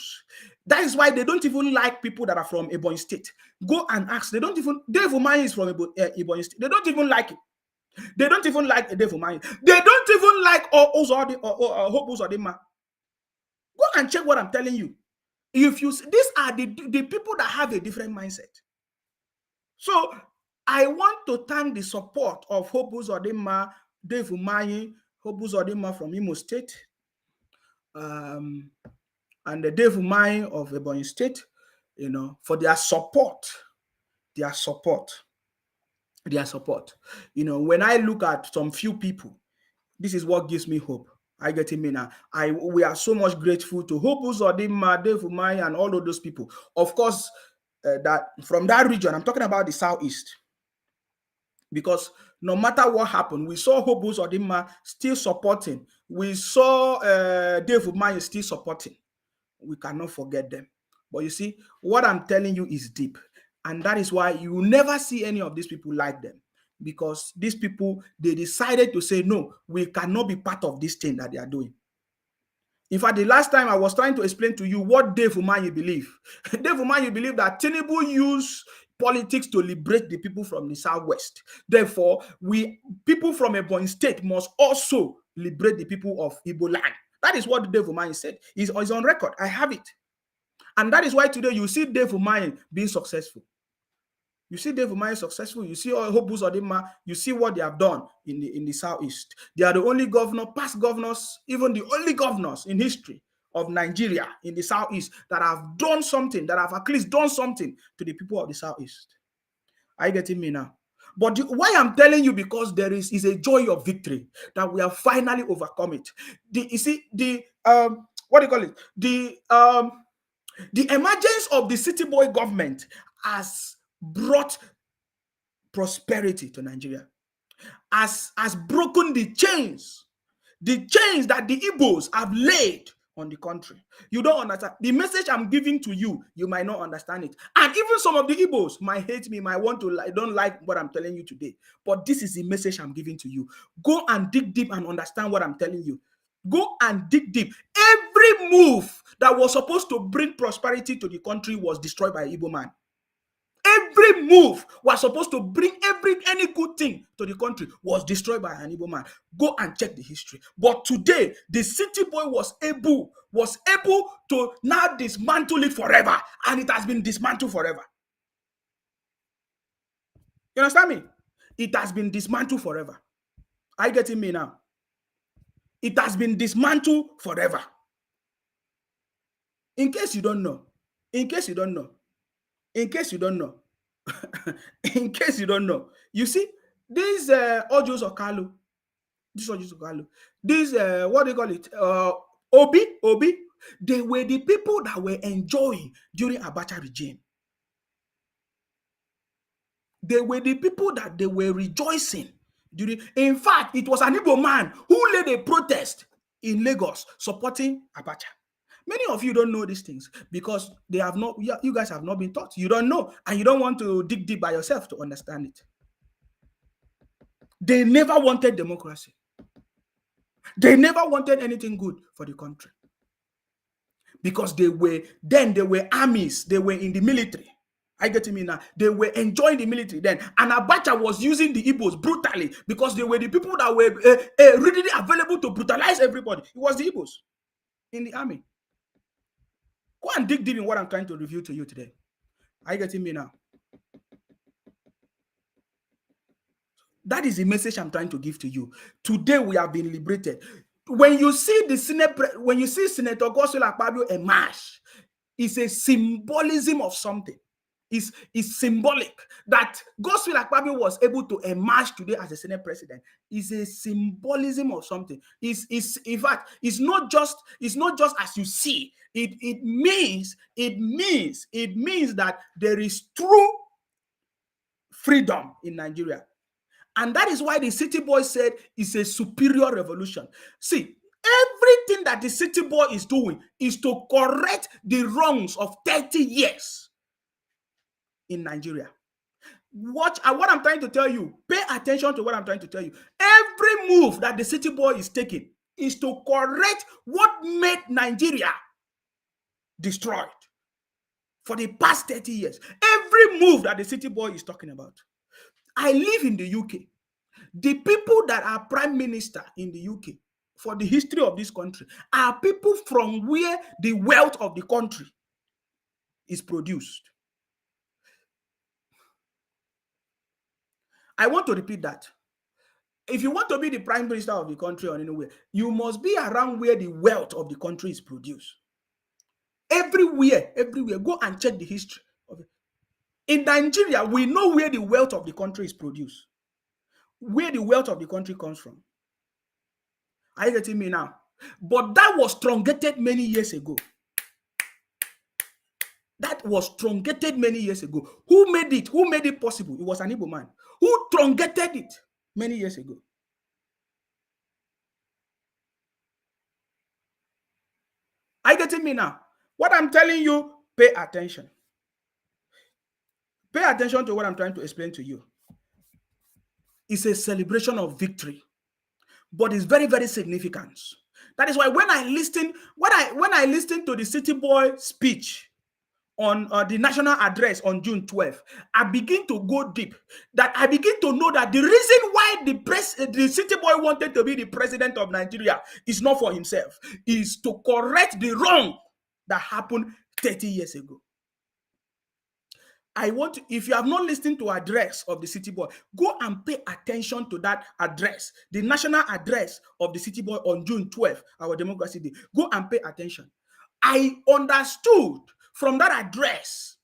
That is why they don't even like people that are from Ebonyi State. Go and ask. They don't even. Dave Umahi is from Ebonyi State. They don't even like it. They don't even like Dave Umahi. They don't even like Hope Uzodinma. Go and check what I'm telling you. If you, these are the people that have a different mindset. So I want to thank the support of Hope Uzodinma, Dave Umahi, Hope Uzodinma from Imo State, and the Dave Umahi of Ebonyi State, for their support. Their support. When I look at some few people, this is what gives me hope. I get it, now. We are so much grateful to Hope Uzodinma, Dave Umahi, and all of those people. Of course, that from that region, I'm talking about the Southeast. Because no matter what happened, we saw Hope Uzodinma still supporting. We saw Dave Umahi still supporting. We cannot forget them. But you see, what I'm telling you is deep. And that is why you will never see any of these people like them. Because these people, they decided to say, no, we cannot be part of this thing that they are doing. In fact, the last time I was trying to explain to you what Dave Umahi believe. Dave Umahi believe that Tinubu used politics to liberate the people from the Southwest. Therefore, people from Ebonyi State must also liberate the people of Igbo land. That is what Dave Umahi said. It's on record. I have it. And that is why today you see Dave Umahi being successful. You see Dave Umahi successful. You see Hope Uzodinma. You see what they have done in the Southeast. They are the only past governors, even the only governors in history of Nigeria in the Southeast that have done something, that have at least done something to the people of the Southeast. Are you getting me now? But why I'm telling you, because there is a joy of victory that we have finally overcome it. What do you call it? The emergence of the city boy government has brought prosperity to Nigeria, has broken the chains that the Igbos have laid on the country. You don't understand. The message I'm giving to you, you might not understand it. And even some of the Igbos might hate me, might want to don't like what I'm telling you today. But this is the message I'm giving to you. Go and dig deep and understand what I'm telling you. Go and dig deep. Every move that was supposed to bring prosperity to the country was destroyed by Igbo man. Every move was supposed to bring any good thing to the country was destroyed by an Igbo man. Go and check the history. But today, the city boy was able to now dismantle it forever, and it has been dismantled forever. You understand me? It has been dismantled forever. Are you getting me now? It has been dismantled forever. In case you don't know, in case you don't know, in case you don't know, in case you don't know, you see, these Ojos Okalu, these what do you call it? Obi, they were the people that were enjoying during Abacha regime. They were the people that they were rejoicing during. In fact, it was an Igbo man who led a protest in Lagos supporting Abacha. Many of you don't know these things because they have not. You guys have not been taught. You don't know, and you don't want to dig deep by yourself to understand it. They never wanted democracy. They never wanted anything good for the country because they were armies. They were in the military. I get me now. They were enjoying the military then, and Abacha was using the Igbos brutally because they were the people that were readily available to brutalize everybody. It was the Igbos in the army. Go and dig deep in what I'm trying to review to you today. Are you getting me now? That is the message I'm trying to give to you. Today we have been liberated. When you see the Senator Godswill Akpabio emerge, it's a symbolism of something. It's symbolic that Godswill Akpabio was able to emerge today as a Senate president. Is a symbolism of something. In fact, it's not just as you see. It means that there is true freedom in Nigeria. And that is why the city boy said it's a superior revolution. See, everything that the city boy is doing is to correct the wrongs of 30 years in Nigeria. What I'm trying to tell you, pay attention to what I'm trying to tell you. Every move that the city boy is taking is to correct what made Nigeria destroyed for the past 30 years. Every move that the city boy is talking about. I live in the UK. The people that are prime minister in the UK for the history of this country are people from where the wealth of the country is produced. I want to repeat that. If you want to be the prime minister of the country or anywhere, you must be around where the wealth of the country is produced. Everywhere. Go and check the history of it. In Nigeria, we know where the wealth of the country is produced, where the wealth of the country comes from. Are you getting me now? But that was truncated many years ago. That was truncated many years ago. Who made it? Who made it possible? It was an Igbo man who truncated it many years ago. Are you getting me now? What I'm telling you, pay attention. Pay attention to what I'm trying to explain to you. It's a celebration of victory, but it's very, very significant. That is why when I listen to the city boy speech on the national address on June 12th, I begin to go deep. That I begin to know that the reason why the city boy wanted to be the president of Nigeria is not for himself, is to correct the wrong that happened 30 years ago. If you have not listened to address of the city boy, go and pay attention to that address, the national address of the city boy on June 12th, our Democracy Day. Go and pay attention. I understood from that address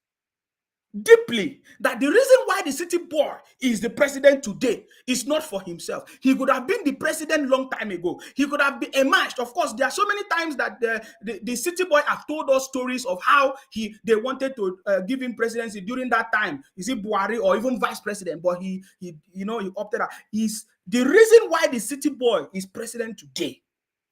deeply that the reason why the city boy is the president today is not for himself. He could have been the president long time ago. He could have been emerged. Of course, there are so many times that the city boy have told us stories of how they wanted to give him presidency during that time. Is it Buhari or even vice president? But he opted out. Is the reason why the city boy is president today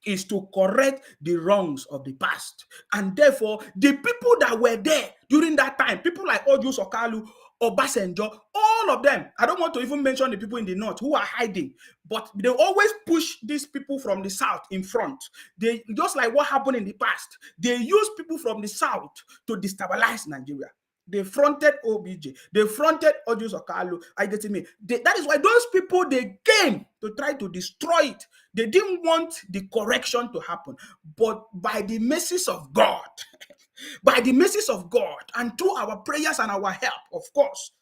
is to correct the wrongs of the past. And therefore, the people that were there during that time, people like Ojus Okalu, Obasanjo, all of them, I don't want to even mention the people in the north who are hiding, but they always push these people from the south in front. They, just like what happened in the past, they use people from the south to destabilize Nigeria. They fronted OBJ. They fronted Ojus Okalu. I get me. That is why those people, they came to try to destroy it. They didn't want the correction to happen. But by the mercies of God, by the mercies of God, and through our prayers and our help, of course,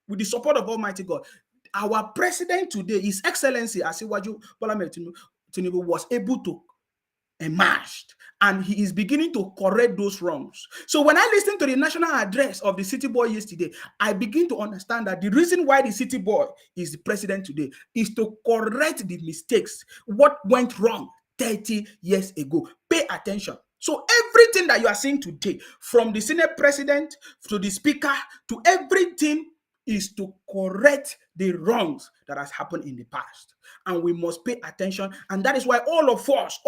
with the support of Almighty God, our president today, His Excellency Asiwaju Bola Ahmed Tinubu, was able to emerged, and he is beginning to correct those wrongs. So when I listened to the national address of the city boy yesterday, I begin to understand that the reason why the city boy is the president today is to correct the mistakes, what went wrong 30 years ago. Pay attention. So everything that you are seeing today, from the Senate president to the speaker to everything, is to correct the wrongs that has happened in the past. And we must pay attention. And that is why all of us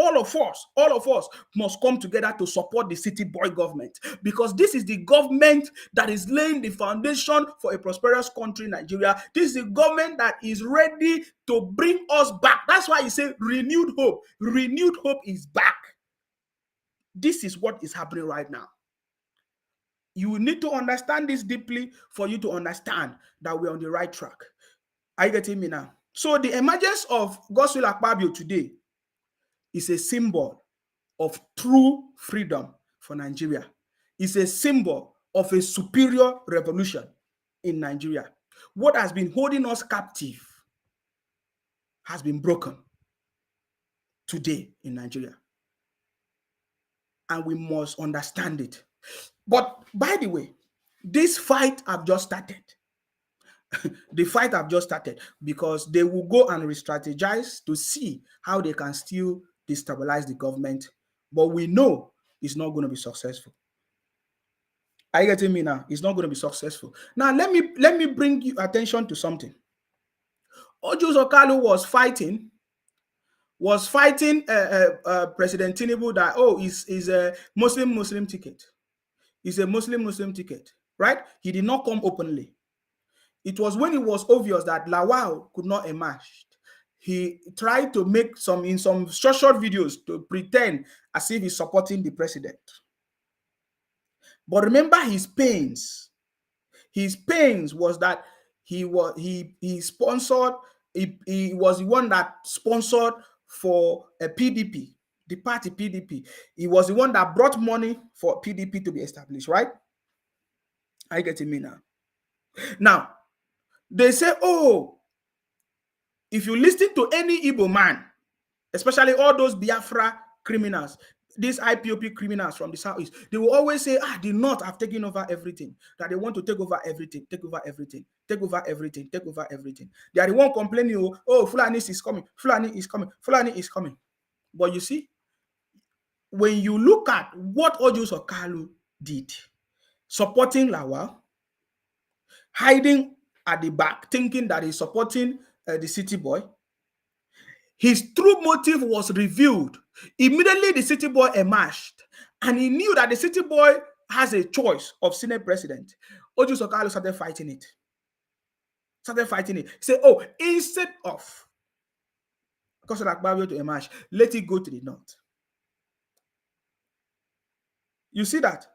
must come together to support the city boy government. Because this is the government that is laying the foundation for a prosperous country, Nigeria. This is the government that is ready to bring us back. That's why you say renewed hope. Renewed hope is back. This is what is happening right now. You need to understand this deeply for you to understand that we're on the right track. Are you getting me now? So the emergence of Godswill Akpabio today is a symbol of true freedom for Nigeria. It's a symbol of a superior revolution in Nigeria. What has been holding us captive has been broken today in Nigeria. And we must understand it. But by the way, this fight have just started. The fight have just started because they will go and re-strategize to see how they can still destabilize the government. But we know it's not going to be successful. Are you getting me now? It's not going to be successful. Now, let me bring you attention to something. Ojus Okalu was fighting President Tinubu that, is a Muslim ticket. It's a Muslim ticket, right? He did not come openly. It was when it was obvious that Lawal could not emerge. He tried to make some short videos to pretend as if he's supporting the president. But remember his pains. His pains was that he was the one that sponsored for a PDP, the party PDP. He was the one that brought money for PDP to be established, right? Are you getting me now? Now, they say, if you listen to any Igbo man, especially all those Biafra criminals, these IPOP criminals from the Southeast, they will always say, the North have taken over everything, that they want to take over everything, take over everything, take over everything, take over everything. They are the one complaining, Fulani is coming, Fulani is coming, Fulani is coming. But you see, when you look at what Ojus Okalu did, supporting Lawal, hiding at the back, thinking that he's supporting the city boy, his true motive was revealed. Immediately, the city boy emerged, and he knew that the city boy has a choice of Senate president. Ojus Okalu started fighting it. He said, instead of Godswill Akpabio to emerge, let it go to the north. You see that?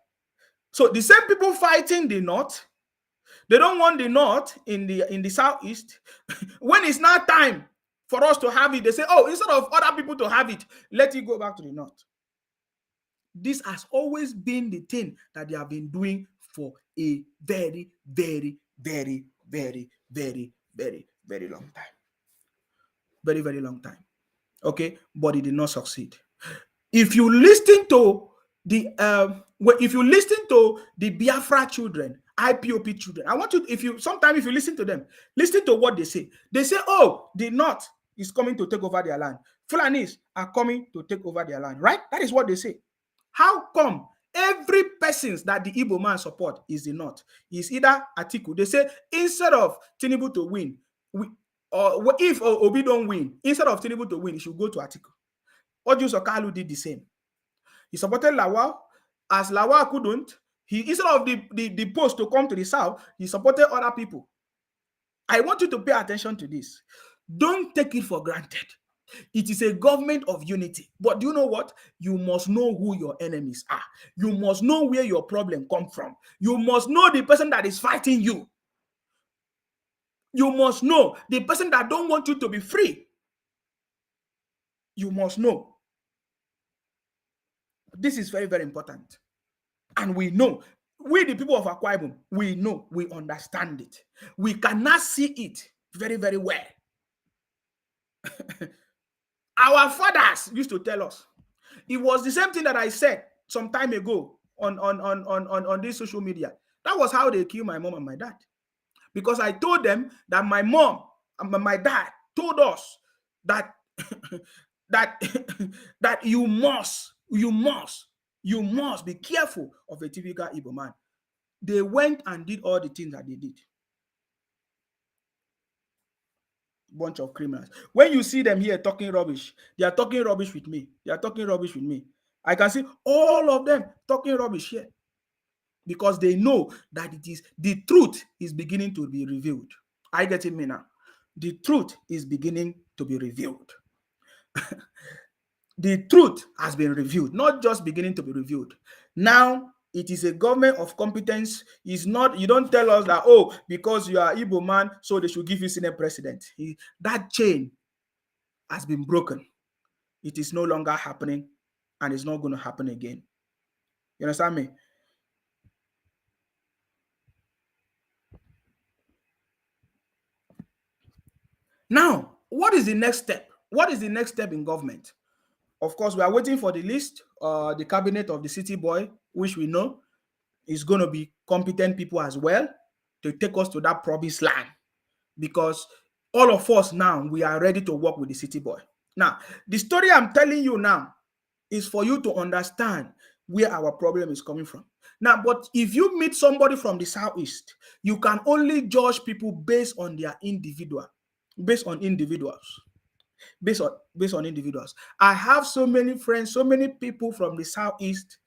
So the same people fighting the north, they don't want the north in the southeast. When it's now time for us to have it, they say, instead of other people to have it, let it go back to the north. This has always been the thing that they have been doing for a very, very, very, very, very, very, very long time. Very, very long time. Okay, but it did not succeed. If you listen to the Biafra children, IPOP children, I want you, if you listen to them, listen to what they say. They say, the North is coming to take over their land. Fulanis are coming to take over their land, right? That is what they say. How come every person that the Igbo man support is the North? Is either Atiku. They say instead of Tinubu to win, if Obi don't win, instead of Tinubu to win, he should go to Atiku. Orji Uzo Kalu did the same. He supported Lawal. As Lawal couldn't, he, instead of the post to come to the south, he supported other people. I want you to pay attention to this. Don't take it for granted. It is a government of unity. But do you know what? You must know who your enemies are. You must know where your problem comes from. You must know the person that is fighting you. You must know the person that don't want you to be free. You must know. This is very, very important. And we know. We, the people of Akwa Ibom, we know, we understand it. We cannot see it very, very well. Our fathers used to tell us. It was the same thing that I said some time ago on this social media. That was how they killed my mom and my dad. Because I told them that my mom and my dad told us that that you must be careful of a typical Igbo man. They went and did all the things that they did. Bunch of criminals. When you see them here talking rubbish, they are talking rubbish with me. They are talking rubbish with me. I can see all of them talking rubbish here because they know that it is the truth is beginning to be revealed. I get it now. The truth is beginning to be revealed. The truth has been revealed, not just beginning to be revealed. Now it is a government of competence. It's not, you don't tell us that, oh, because you are Igbo man, so they should give you Senate president. That chain has been broken. It is no longer happening, and it's not going to happen again. You understand me? Now, what is the next step? What is the next step in government? Of course, we are waiting for the list, the cabinet of the city boy, which we know is going to be competent people as well to take us to that promised land. Because all of us now, we are ready to work with the city boy. Now, the story I'm telling you now is for you to understand where our problem is coming from. Now, but if you meet somebody from the southeast, you can only judge people based on their individual, based on individuals. Based on individuals. I have so many friends, so many people from the southeast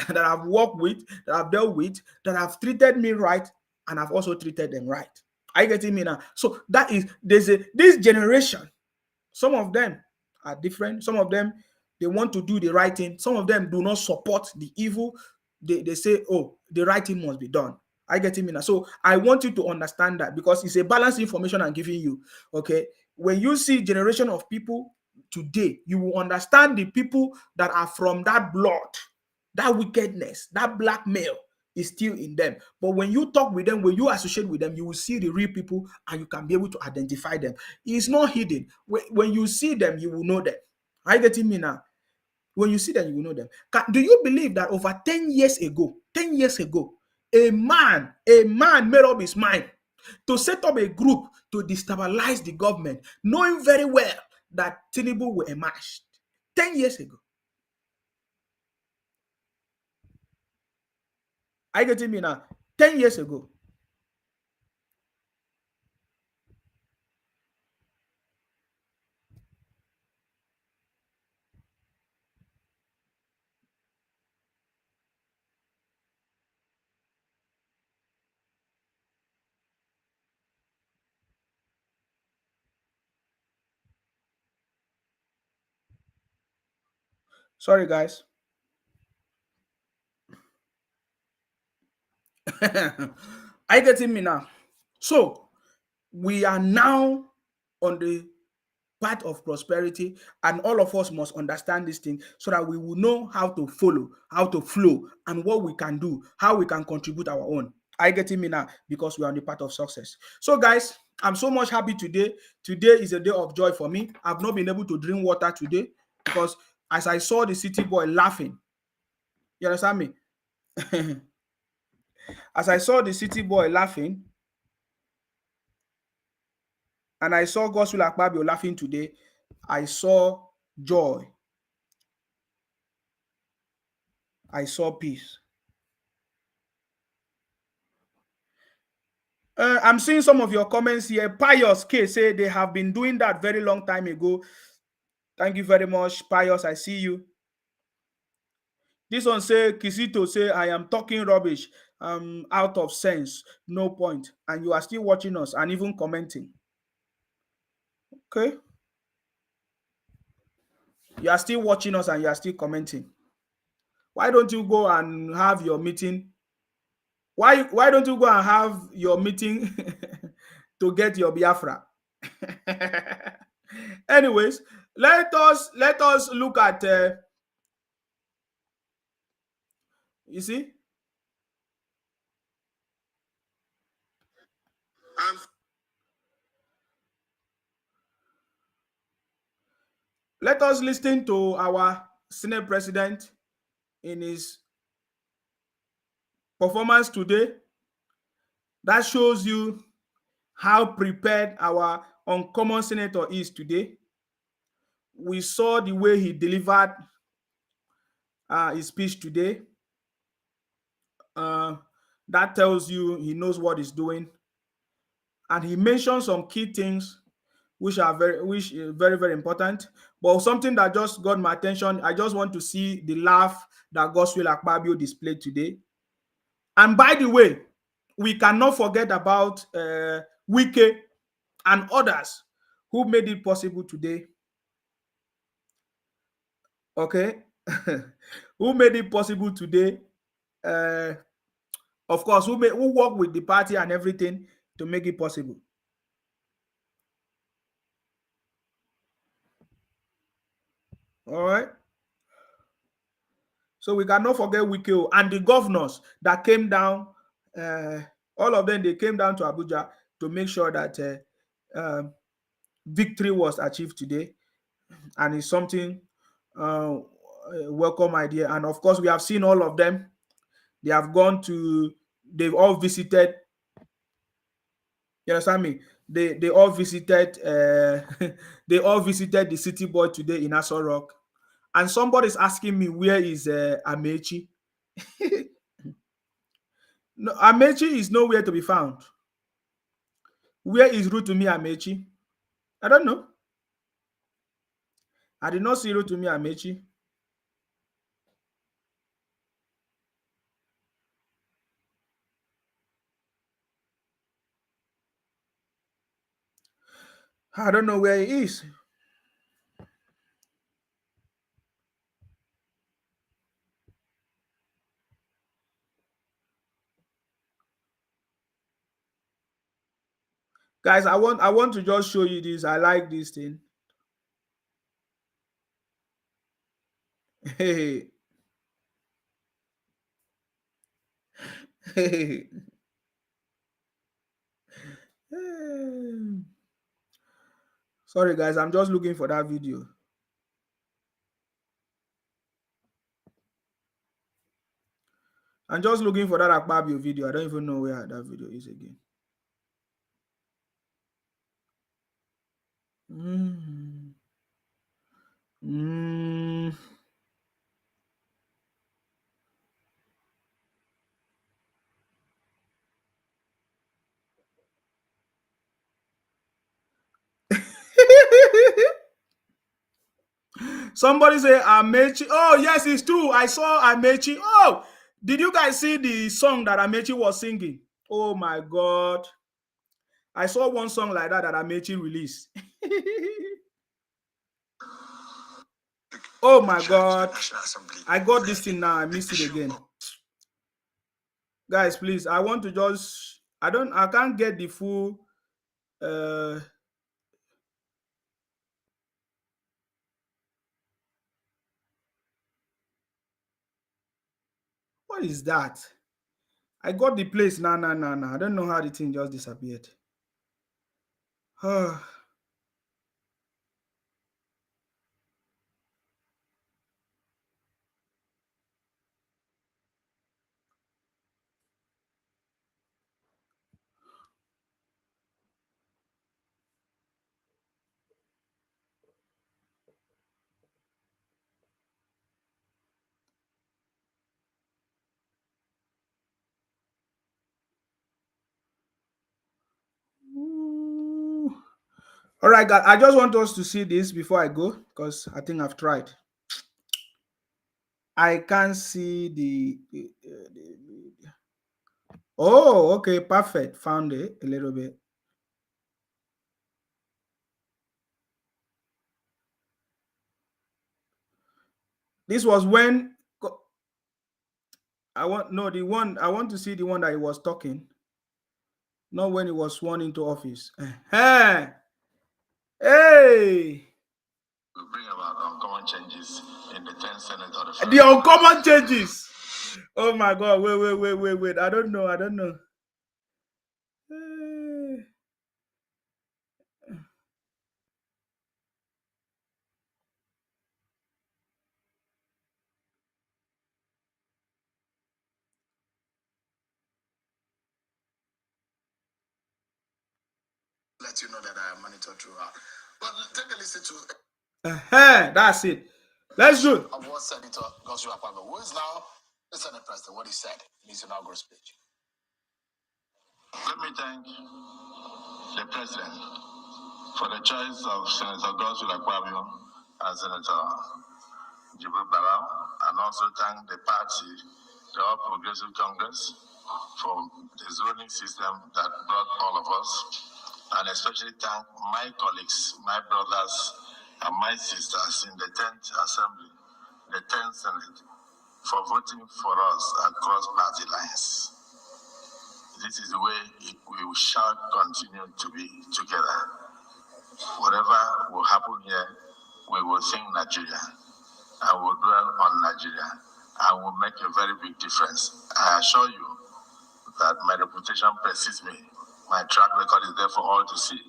that I've worked with, that I've dealt with, that have treated me right, and I've also treated them right. Are you getting me now? So that is, this generation, some of them are different. Some of them, they want to do the right thing. Some of them do not support the evil. They say, oh, the right thing must be done. I get it now. So I want you to understand that, because it's a balanced information I'm giving you. Okay. When you see generation of people today, you will understand the people that are from that blood, that wickedness, that blackmail is still in them. But when you talk with them, when you associate with them, you will see the real people and you can be able to identify them. It's not hidden. When you see them, you will know them. Are you getting me now? When you see them, you will know them. Do you believe that over 10 years ago, a man made up his mind to set up a group to destabilize the government, knowing very well that Tinubu will emerge 10 years ago? Are you getting me now? 10 years ago. Sorry, guys. Are you getting me now? So we are now on the path of prosperity, and all of us must understand this thing so that we will know how to follow, how to flow, and what we can do, how we can contribute our own. Are you getting me now? Because we are on the path of success. So guys, I'm so much happy today. Today is a day of joy for me. I've not been able to drink water today because as I saw the city boy laughing, you understand me? As I saw the city boy laughing, and I saw Godswill Akpabio laughing today, I saw joy. I saw peace. I'm seeing some of your comments here. Pious K say they have been doing that very long time ago. Thank you very much, Pius. I see you. This one say Kisito say I am talking rubbish. Out of sense, no point. And you are still watching us and even commenting. Okay. You are still watching us and you are still commenting. Why don't you go and have your meeting? Why don't you go and have your meeting to get your Biafra? Anyways, let us look at you see. Let us listen to our Senate president in his performance today. That shows you how prepared our uncommon senator is today. We saw the way he delivered his speech today. Uh, that tells you he knows what he's doing, and he mentioned some key things which is very very important. But something that just got my attention, I just want to see the laugh that Godswill Akpabio displayed today. And by the way, we cannot forget about Wike and others who made it possible today. Okay, who made it possible today? Uh, of course, who work with the party and everything to make it possible. All right. So we cannot forget Wike and the governors that came down. Uh, all of them they came down to Abuja to make sure that victory was achieved today, and it's something a welcome idea. And of course, we have seen all of them. They have gone to. They've all visited. You understand me? They all visited. They all visited the city boy today in Aso Rock. And somebody's asking me where is Amechi. No, Amechi is nowhere to be found. Where is Rutumi Amechi? I don't know. I did not see Rutumi Amechi. I don't know where he is. Guys, I want to just show you this. I like this thing. Hey, hey, hey. Sorry guys, I'm just looking for that video. I'm just looking for that Akpabio video. I don't even know where that video is again. Mm. Mm. Somebody say Amechi. Oh, yes, it's true. I saw Amechi. Oh, did you guys see the song that Amechi was singing? Oh my God. I saw one song like that Amechi released. Oh my God. I got this thing now. I missed it again. Guys, please. I want to just I can't get the full what is that? I got the place now. I don't know how the thing just disappeared. Ooh. All right, guys. I just want us to see this before I go because I think I've tried. I can't see oh, okay, perfect. Found it a little bit. This was when I want to see the one that he was talking, not when he was sworn into office. Hey, will bring about uncommon changes in the 10th Senate of the the uncommon changes. Oh my God! Wait! I don't know. Let you know that I am monitored throughout. But take a listen to. That's it. Let's do it. Of what Senator Godswill Akpabio, who is now the Senate President, what he said in his inaugural speech. Let me thank the President for the choice of Senator Godswill Akpabio and Senator Jibril Barrow, and also thank the party, the All Progressive Congress, for the zoning system that brought all of us, and especially thank my colleagues, my brothers, and my sisters in the 10th Assembly, the 10th Senate, for voting for us across party lines. This is the way we shall continue to be together. Whatever will happen here, we will think Nigeria, and will dwell on Nigeria, and will make a very big difference. I assure you that my reputation precedes me. My track record is there for all to see.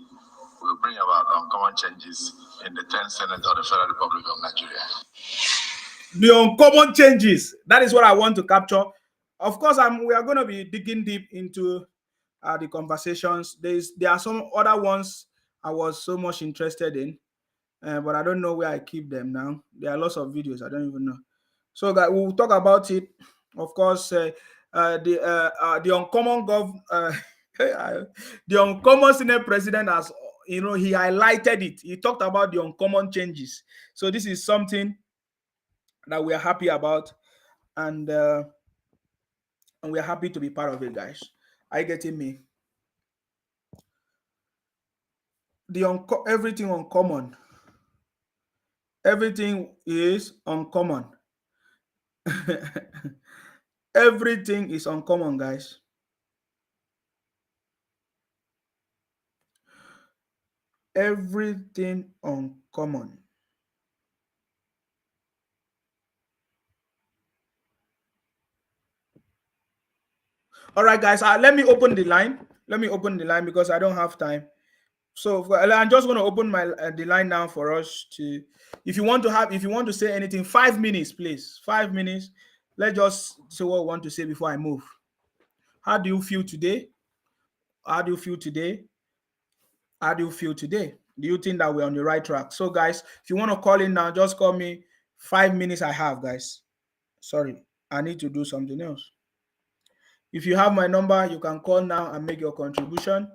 Will bring about uncommon changes in the 10th Senate of the Federal Republic of Nigeria. The uncommon changes. That is what I want to capture. Of course, we are going to be digging deep into the conversations. There are some other ones I was so much interested in, but I don't know where I keep them now. There are lots of videos I don't even know. So guys, we'll talk about it. Of course, the uncommon the uncommon Senate president has, he highlighted it. He talked about the uncommon changes. So this is something that we are happy about, and we are happy to be part of it, guys. Are you getting me? Everything uncommon. Everything is uncommon. Everything is uncommon, guys. Everything uncommon. All right, guys. Let me open the line. Let me open the line because I don't have time. So I'm just going to open the line now for us to. If you want to say anything, 5 minutes, please. 5 minutes. Let's just say what we want to say before I move. How do you feel today? How do you feel today? How do you feel today? Do you think that we're on the right track? So, guys, if you want to call in now, just call me. 5 minutes I have, guys. Sorry, I need to do something else. If you have my number, you can call now and make your contribution.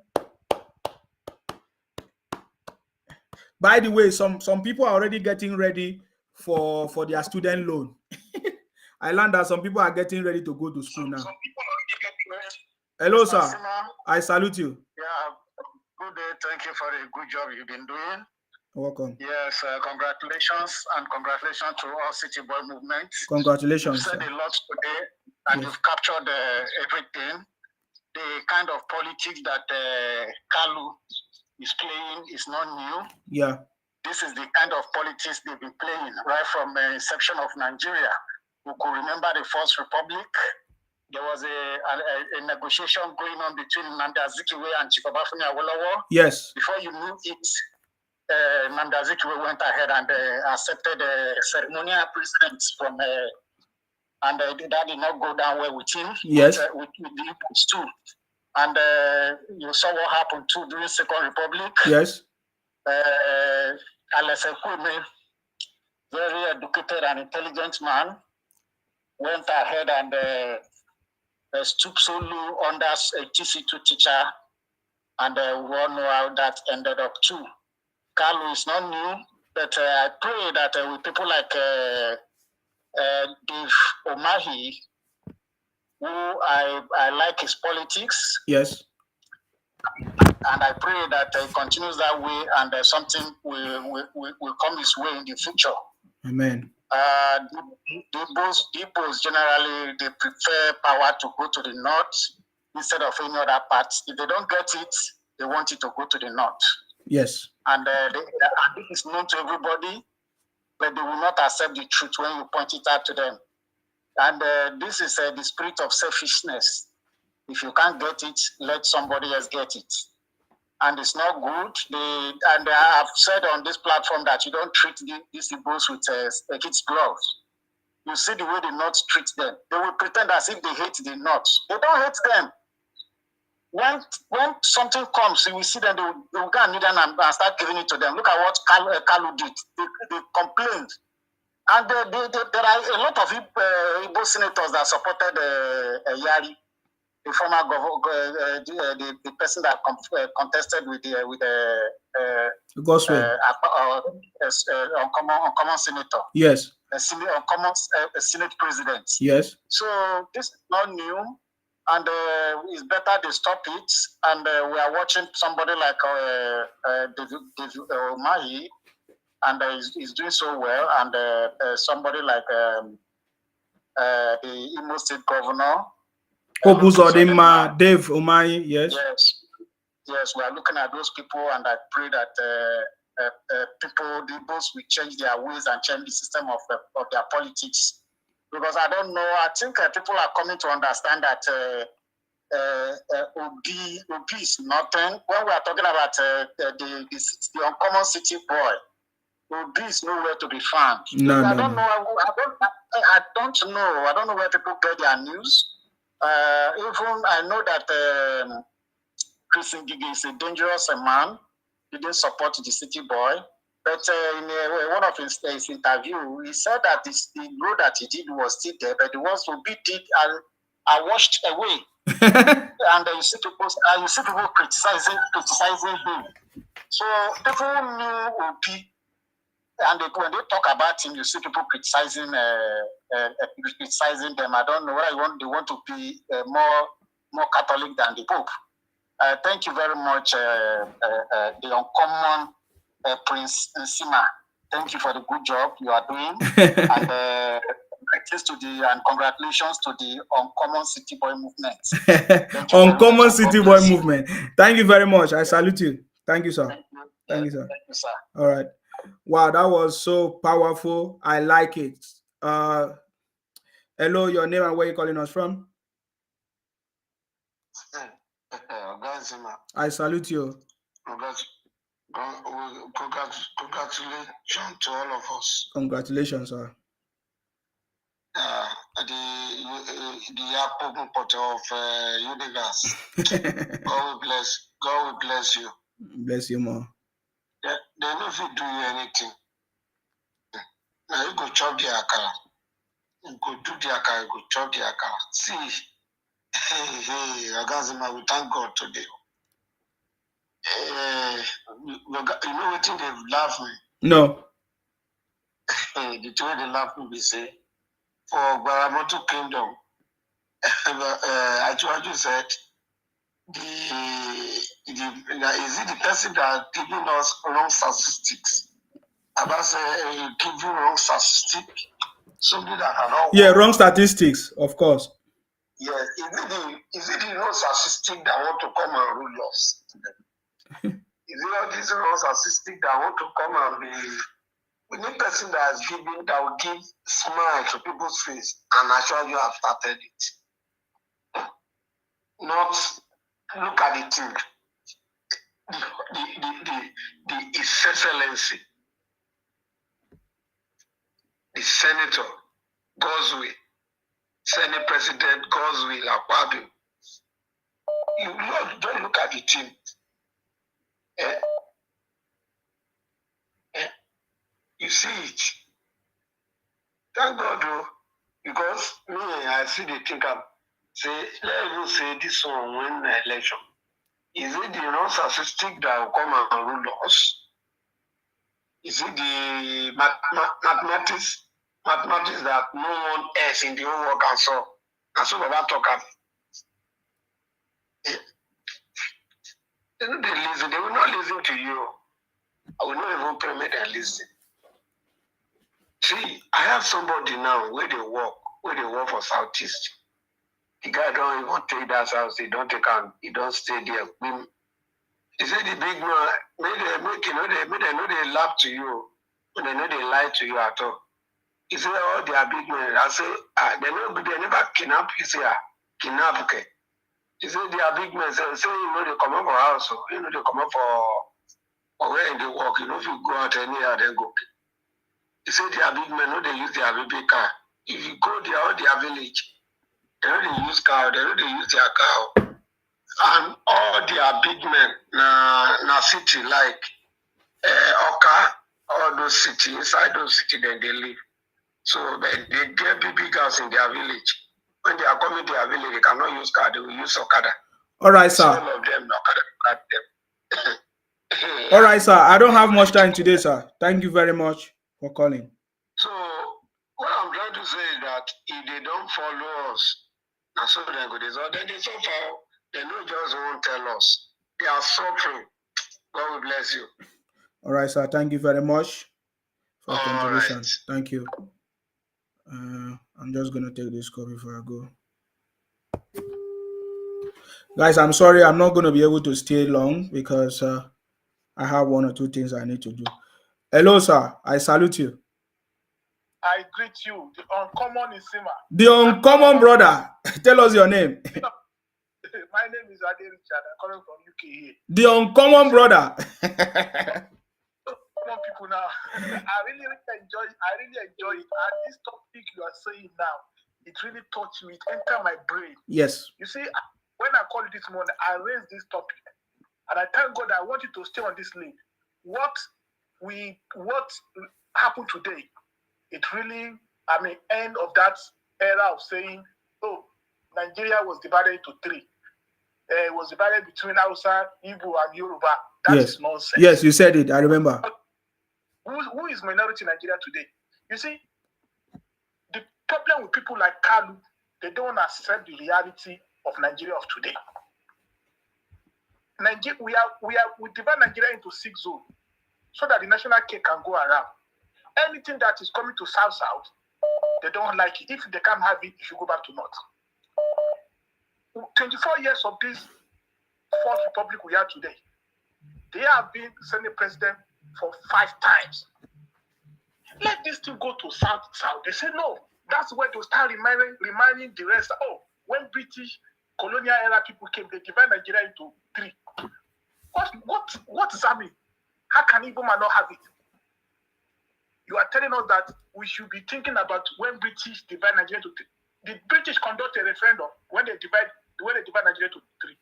By the way, some people are already getting ready for their student loan. I learned that some people are getting ready to go to school now. Hello, sir. I salute you. Yeah, good day. Thank you for the good job you've been doing. Welcome. Yes, congratulations, and congratulations to all City Boy movement. Congratulations. You said a lot today, and you've captured everything. The kind of politics that Kalu is playing is not new. Yeah. This is the kind of politics they've been playing right from the inception of Nigeria. We could remember the First Republic. There was a negotiation going on between Nnamdi Azikiwe and Chief Obafemi Awolowo. Yes. Before you knew it, Nnamdi Azikiwe went ahead and accepted ceremonial president from, and that did not go down well with him. Yes. With the Igbos too. And you saw what happened too during Second Republic. Yes. Alex Ekwueme, very educated and intelligent man, went ahead and stooped so low under a TC2 teacher, and we all know how that ended up too. Kalu is not new, but I pray that with people like Dave Omahi, who I like his politics. Yes. And I pray that he continues that way, and something will come his way in the future. Amen. The Igbos generally, they prefer power to go to the north instead of any other part. If they don't get it, they want it to go to the north. Yes. And this is known to everybody, but they will not accept the truth when you point it out to them. And this is the spirit of selfishness. If you can't get it, let somebody else get it. And it's not good. And I have said on this platform that you don't treat these Igbos with kids' gloves. You see the way the North treat them. They will pretend as if they hate the North. They don't hate them. When something comes, you will see them, they will go and meet them and start giving it to them. Look at what Kalu did. They complained. And there are a lot of Igbo senators that supported Yari, the former the person that contested with uncommon senator. Yes. Uncommon Senate president. Yes. So this is not new, and it's better they stop it. And we are watching somebody like David Omahi, and he's doing so well. And somebody like the Imo State Governor, Dave Omahi. Yes. Yes, we are looking at those people, and I pray that people, the Igbos, will change their ways and change the system of their politics. Because I don't know, I think people are coming to understand that Obi is nothing. When we are talking about the uncommon city boy, Obi is nowhere to be found. I don't know. I don't know where people get their news. Even I know that Chris Ngige is a dangerous man. He didn't support the city boy. But in one of his interview, he said that the road that he did was still there, but the ones Obi did are washed away. And you see people criticizing him. So people knew Obi, and when they talk about him, you see people criticizing them. I don't know why they want to be more Catholic than the Pope. Thank you very much, the uncommon Prince Nsima. Thank you for the good job you are doing. And congratulations to the Uncommon City Boy movement. Uncommon City Boy movement. Thank you very much. I salute you. Thank you, sir. Thank you, sir. Thank you, sir. All right. Wow, that was so powerful. I like it. Hello, your name and where you calling us from? I salute you. Congratulations to all of us. Congratulations, sir. The apple potter of universe. God will bless you. Bless you more. They don't do you anything. Now you go chop the akara. You go do the akara. You go chop the akara. See, hey, Agazima, we thank God today. You know what thing they laugh me? No. The way they laugh me, they say, for Baramoto Kingdom, Achuaju said, is it the person that giving us wrong statistics? About giving wrong statistics? Something that cannot work. Wrong statistics, of course. Yes, is it the wrong statistic that want to come and rule us? Is it not this wrong statistic that want to come and be? We need person that is giving, that will give smile to people's face, and actually you have started it. Not look at the thing. The His Excellency, the Senator Godswill, Senate President Godswill Akpabio. You don't look at the team. You see it. Thank God, though, because me, I see the think I'm say, let me say this one win the election. Is it the wrong statistic that will come and rule us? You see the mathematics that no one else in the whole world can solve. And so Baba talk am. They no dey listen. They will not listen to you. I will not even pray make them listen. See, I have somebody now where they work for Southeast. The guy don't even take that house. He don't take am. He don't stay there. He said the big man make they know they laugh to you, but they know they lie to you at all. He said all they are big men. I say they never kidnap. He say kidnap. Okay. He said they are big men. Say you know they come up for house. You know they come up for where they work. You know if you go out anywhere then go. He said they are big men. No, they use their baby car. If you go there, all their village, they know they use car. They know they use their car. And all their big men na city like Oka, all those cities, inside those cities, then they live. So they get big house in their village. When they are coming to their village, they cannot use car, they will use Okada. All right, sir. Some of them, Okada cut them. All right, sir. I don't have much time today, sir. Thank you very much for calling. So what I'm trying to say is that if they don't follow us, and so they go this, then they suffer. They don't just won't tell us. They are suffering. God will bless you. All right, sir. Thank you very much for your contribution. Right. Thank you. I'm just going to take this call before I go. Guys, I'm sorry. I'm not going to be able to stay long because I have one or two things I need to do. Hello, sir. I salute you. I greet you, the uncommon Isima. The uncommon brother. Tell us your name. My name is Ade Richard. I'm coming from UK here. The uncommon brother. Common people now. I really enjoy it. And this topic you are saying now, it really touched me. It entered my brain. Yes. You see, when I called this morning, I raised this topic. And I thank God I want you to stay on this lane. What happened today, it really, end of that era of saying, oh, Nigeria was divided into three. It was divided between Hausa, Igbo, and Yoruba. That is nonsense. Yes, you said it. I remember. Who is minority in Nigeria today? You see, the problem with people like Kalu, they don't accept the reality of Nigeria of today. We divide Nigeria into 6 zones so that the national cake can go around. Anything that is coming to South, they don't like it. If they can't have it, you should go back to North. 24 years of this fourth republic we are today, they have been Senate president for 5 times. Let this thing go to South. They say no. That's where they start reminding the rest. Oh, when British colonial era people came, they divided Nigeria into 3. What does that mean? How can Igbo man not have it? You are telling us that we should be thinking about when British divide Nigeria into 3. The British conduct a referendum when they divide Nigeria into 3.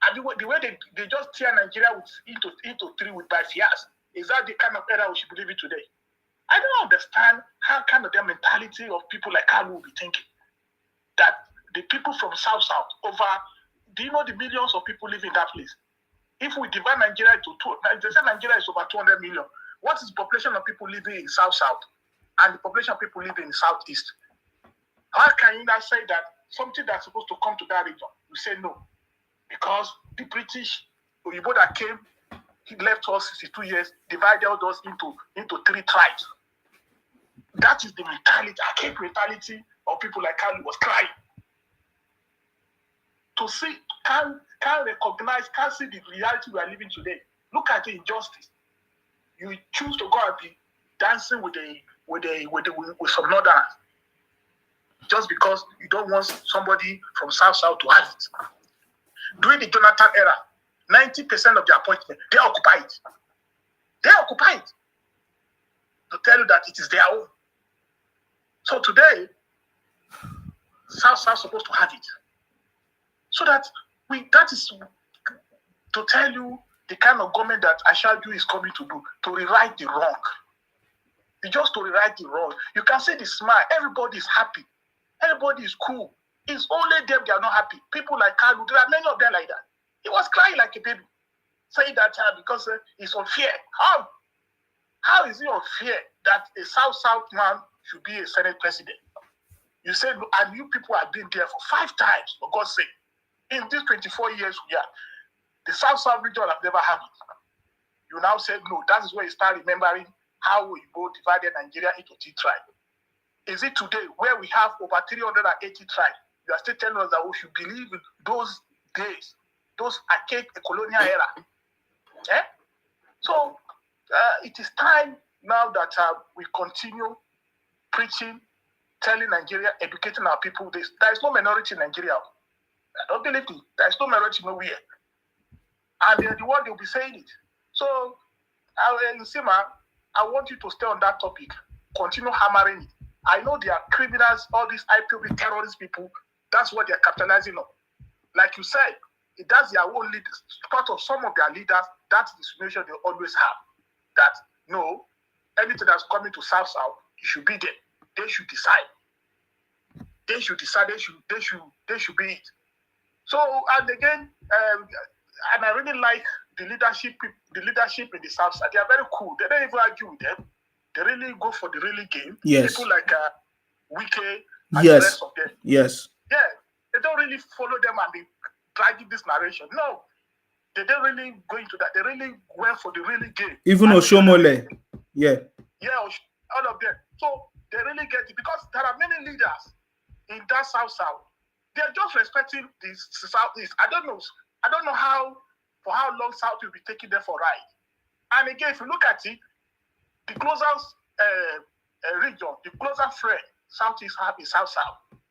And the way they just tear Nigeria into 3 with bifias, is that the kind of era we should be living today? I don't understand how kind of their mentality of people like Kalu will be thinking. That the people from South over, do you know the millions of people living in that place? If we divide Nigeria into 2, they say Nigeria is over 200 million. What is the population of people living in South and the population of people living in Southeast? How can you now say that something that's supposed to come to that region, you say no? Because the British, Oyibo that came, he left us 62 years, divided us into 3 tribes. That is the mentality, archaic mentality of people like Kalu was crying. To see, can't recognize, can't see the reality we are living today. Look at the injustice. You choose to go and be dancing with some northerners just because you don't want somebody from South to have it. During the Jonathan era, 90% of the appointments, they occupy it. They occupy it to tell you that it is their own. So today, South supposed to have it. So that is to tell you the kind of government that Ashadu is coming to do, to rewrite the wrong. It's just to rewrite the wrong. You can see the smile. Everybody is happy. Everybody is cool. It's only them they are not happy. People like Kalu, there are many of them like that. He was crying like a baby, saying that because it's unfair. How? How is it unfair that a South man should be a Senate president? You said, and you people have been there for 5 times, for God's sake. In these 24 years we are, the South region have never had it. You now said, no, that is where you start remembering how we both divided Nigeria into 3 tribes. Is it today where we have over 380 tribes? You are still telling us that we should believe in those days, those archaic colonial era. Okay? So it is time now that we continue preaching, telling Nigeria, educating our people this. There is no minority in Nigeria. I don't believe it. There is no minority nowhere. And they're the one they'll be saying it. So, Nsima, I want you to stay on that topic. Continue hammering it. I know they are criminals, all these IPOB terrorist people. That's what they're capitalizing on. Like you said, that's their own leaders. Part of some of their leaders, that's the situation they always have. That, no, anything that's coming to South, it should be there. They should decide. They should decide. They should be it. So, and again, and I really like the leadership in the South side. They are very cool. They don't even argue with them. They really go for the really game. Yes. People like Wike and yes. the rest of them. Yes. Yeah. They don't really follow them and they drag this narration. No. They don't really go into that. They really went for the really game. Even Oshomole. Yeah. Yeah, all of them. So they really get it because there are many leaders in that South. They're just respecting the Southeast. I don't know for how long South will be taking them for a ride. And again, if you look at it, the closest region, the closest friend Southeast have is South.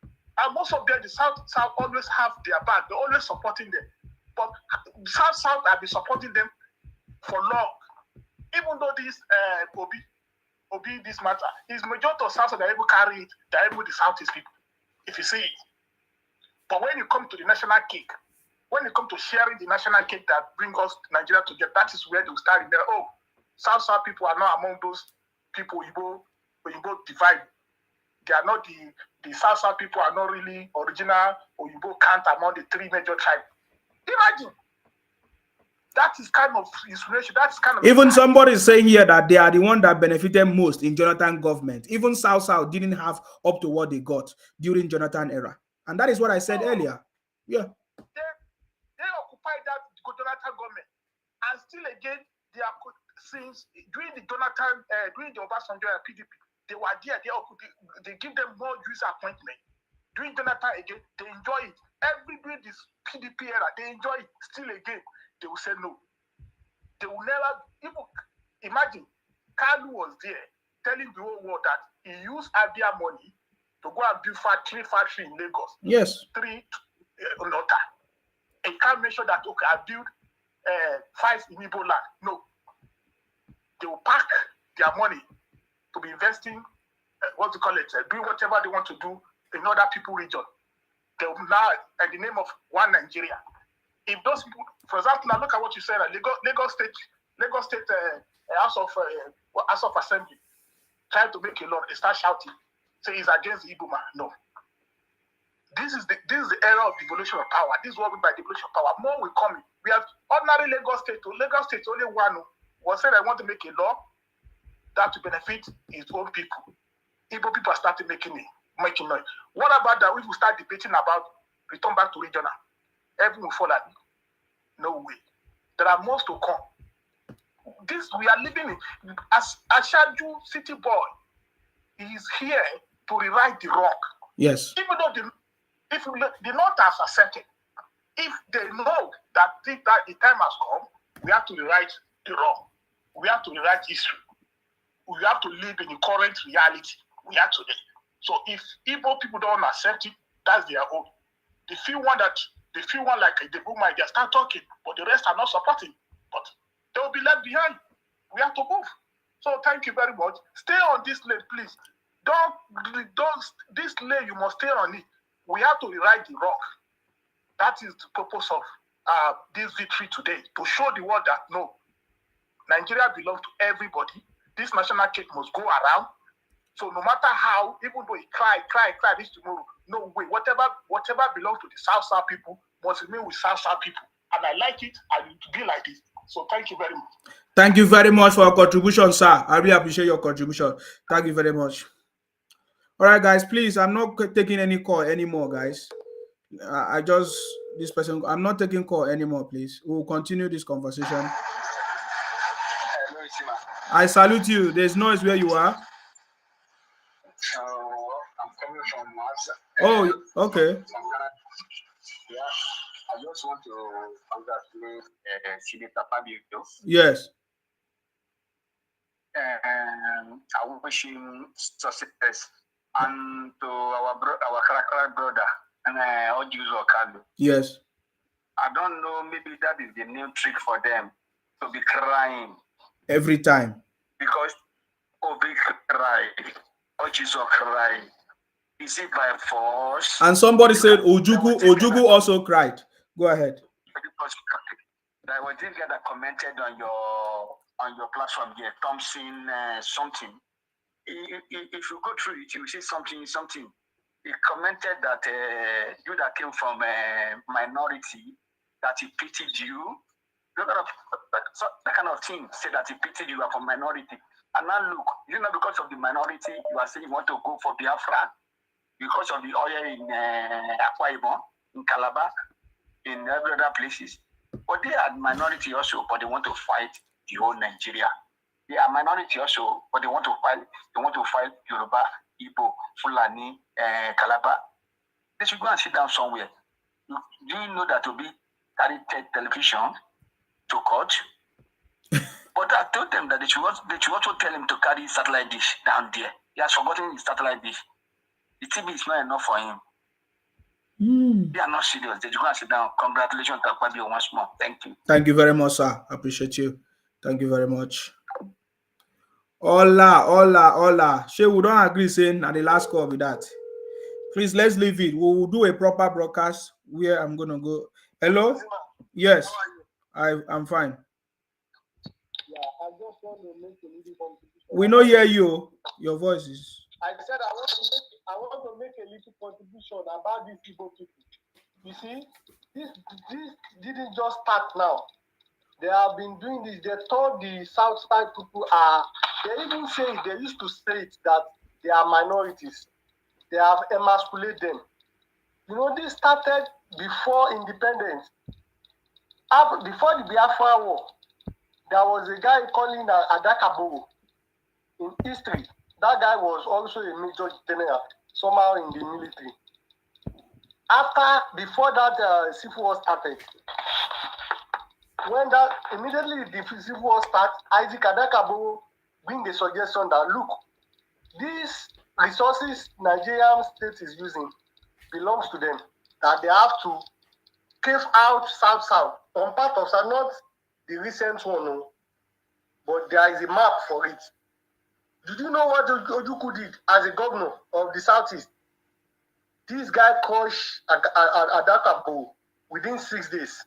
And most of them, the South always have their back. They're always supporting them. But South have been supporting them for long. Even though this Obi this matter, his majority of South they're able to carry it, they're able the Southeast people, if you see it. But when you come to the national cake, when you come to sharing the national cake that brings us Nigeria together, that is where they will start in there. Oh, South people are not among those people Igbo divide. They are not the South people are not really original or Igbo count among the 3 major tribes. Imagine. That is kind of inspiration. That's kind of even somebody is saying here that they are the one that benefited most in Jonathan government. Even South didn't have up to what they got during Jonathan era. And that is what I said earlier. Yeah. They occupied that Jonathan government. And still again, they are since during the Jonathan, during the Obasanjo PDP, they were there. They give them more juice appointment. During Jonathan again, they enjoy it. During this PDP era, they enjoy it. Still again, they will say no. They will never even imagine. Kalu was there telling the whole world that he used Abia money to go and build 3 factories in Lagos. Yes. 3 Nota. He can't mention that, okay, I built 5 in Igbo land. No. They will pack their money to be investing, doing whatever they want to do in other people's region. They will now, in the name of one Nigeria. If those people, for example, now look at what you said, Lagos State House of Assembly trying to make a law, they start shouting, say it's against the Igbo man. No. This is the era of devolution of power. This is what we mean by devolution of power. More will come in. We have ordinary Lagos State. Lagos State only one was said I want to make a law that to benefit his own people. Igbo people are starting making noise. What about that? We will start debating about return back to regional. Everyone will follow. No way. There are more to come. This we are living in. As Ashaju City Boy, he is here to rewrite the wrong. Yes. Even though the North has accepted, if they know that the time has come, we have to rewrite the wrong. We have to rewrite history. We have to live in the current reality we are today. So if Igbo people don't accept it, that's their own. The few one like the woman, they start talking, but the rest are not supporting. But they will be left behind. We have to move. So thank you very much. Stay on this lane, please. Don't this lane, you must stay on it. We have to rewrite the wrong. That is the purpose of this victory today, to show the world that no, Nigeria belongs to everybody. This national cake must go around. So no matter how, even though he cry this tomorrow, no way. Whatever belongs to the South people must remain with South people. And I like it, and it will be like this. So thank you very much. Thank you very much for your contribution, sir. I really appreciate your contribution. Thank you very much. All right, guys, please, I'm not taking any call anymore, guys. I'm not taking call anymore, please. We'll continue this conversation. I salute you. There's noise where you are. I'm coming from Mars. Oh, okay. Yeah, I just want to congratulate Senator Fabio. Yes. I wish him success. And to our cracker brother, and Ojuzo Okalu. Yes. I don't know, maybe that is the new trick for them to be crying every time. Because Obi cry, Ojuzo cry. Is it by force? And somebody said Ojugu also cried. Go ahead. There was this guy that commented on your platform here, Thompson something. If you go through it, you see something. He commented that you that came from a minority, that he pitied you. That kind of thing. Say that he pitied you are from minority. And now look, because of the minority, you are saying you want to go for Biafra because of the oil in Akwa Ibom, in Calabar, in every other places. But they are minority also, but they want to fight the whole Nigeria. They are minority also, but they want to fight Yoruba, Igbo, Fulani, Calabar. They should go and sit down somewhere. Do you know that to be carried television to court? But I told them that they should also tell him to carry satellite dish down there. He has forgotten his satellite dish. The TV is not enough for him. They are not serious. They should go and sit down. Congratulations to Akpabio once more. Thank you. Thank you very much, sir. I appreciate you. Thank you very much. Hola. She we don't agree saying at the last call with that. Please, let's leave it. We will do a proper broadcast where I'm gonna go. Hello? Yes. I'm fine. Yeah, I just want to make a little contribution. We don't hear you. Your voice is. I said I want to make a little contribution about these Igbo people. You see, this didn't just start now. They have been doing this. They told the South side people they even say they used to say it that they are minorities. They have emasculated them. This started before independence. Before the Biafra War, there was a guy calling Adakabo in history. That guy was also a major general, somehow in the military. Before that civil war started, immediately the civil war started, Isaac Adakabo bring a suggestion that look, these resources Nigerian state is using belongs to them. That they have to cave out South. On part of South, not the recent one, but there is a map for it. Did you know what Ojukwu did as a governor of the Southeast? This guy crushed Adakabo within 6 days.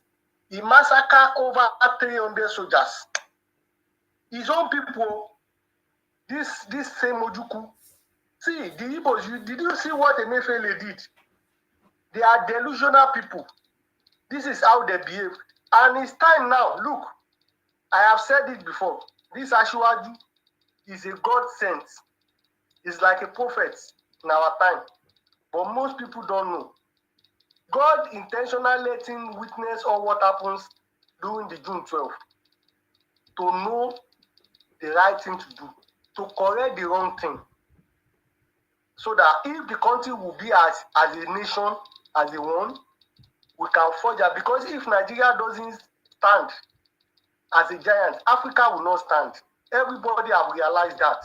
He massacred over 300 soldiers. His own people, this same Ojukwu. See, the Igbos, did you see what Emefiele did? They are delusional people. This is how they behave. And it's time now. Look, I have said it before. This Asiwaju is a God sent. It's like a prophet in our time. But most people don't know. God intentionally let him witness all what happens during the June 12th to know the right thing to do, to correct the wrong thing. So that if the country will be as a nation, as a one, we can forge that. Because if Nigeria doesn't stand as a giant, Africa will not stand. Everybody have realized that.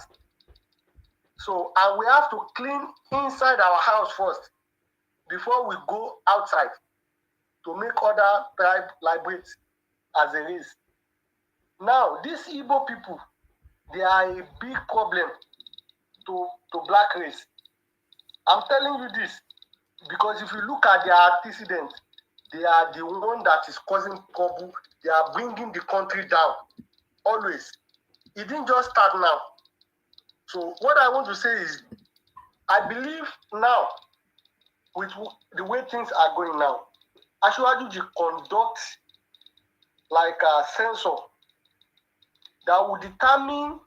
So, and we have to clean inside our house first before we go outside to make other tribe liberate as a race. Now, these Igbo people, they are a big problem to black race. I'm telling you this because if you look at their antecedents, they are the one that is causing trouble. They are bringing the country down. Always. It didn't just start now. So what I want to say is, I believe now, with the way things are going now, Asiwaju conduct like a censor that will determine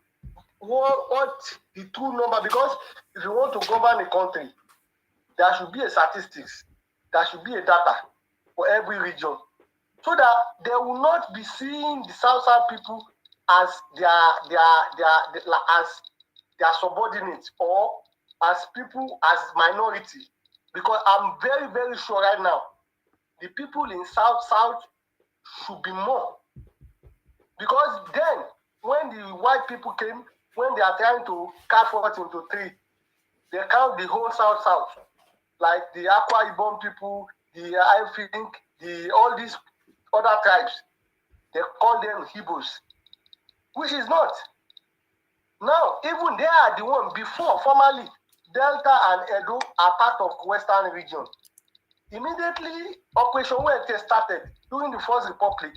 what the true number, because if you want to govern a country, there should be a statistics, there should be a data for every region, so that they will not be seeing the South people as their subordinates or as people as minority. Because I'm very, very sure right now, the people in South should be more. Because then, when the white people came, when they are trying to cut forth into three, they count the whole South, like the Akwa Ibom people, I think all these other tribes, they call them Hebrews, which is not. Now, even they are the one before, formerly, Delta and Edo are part of Western region. Immediately, Operation Wente started during the First Republic.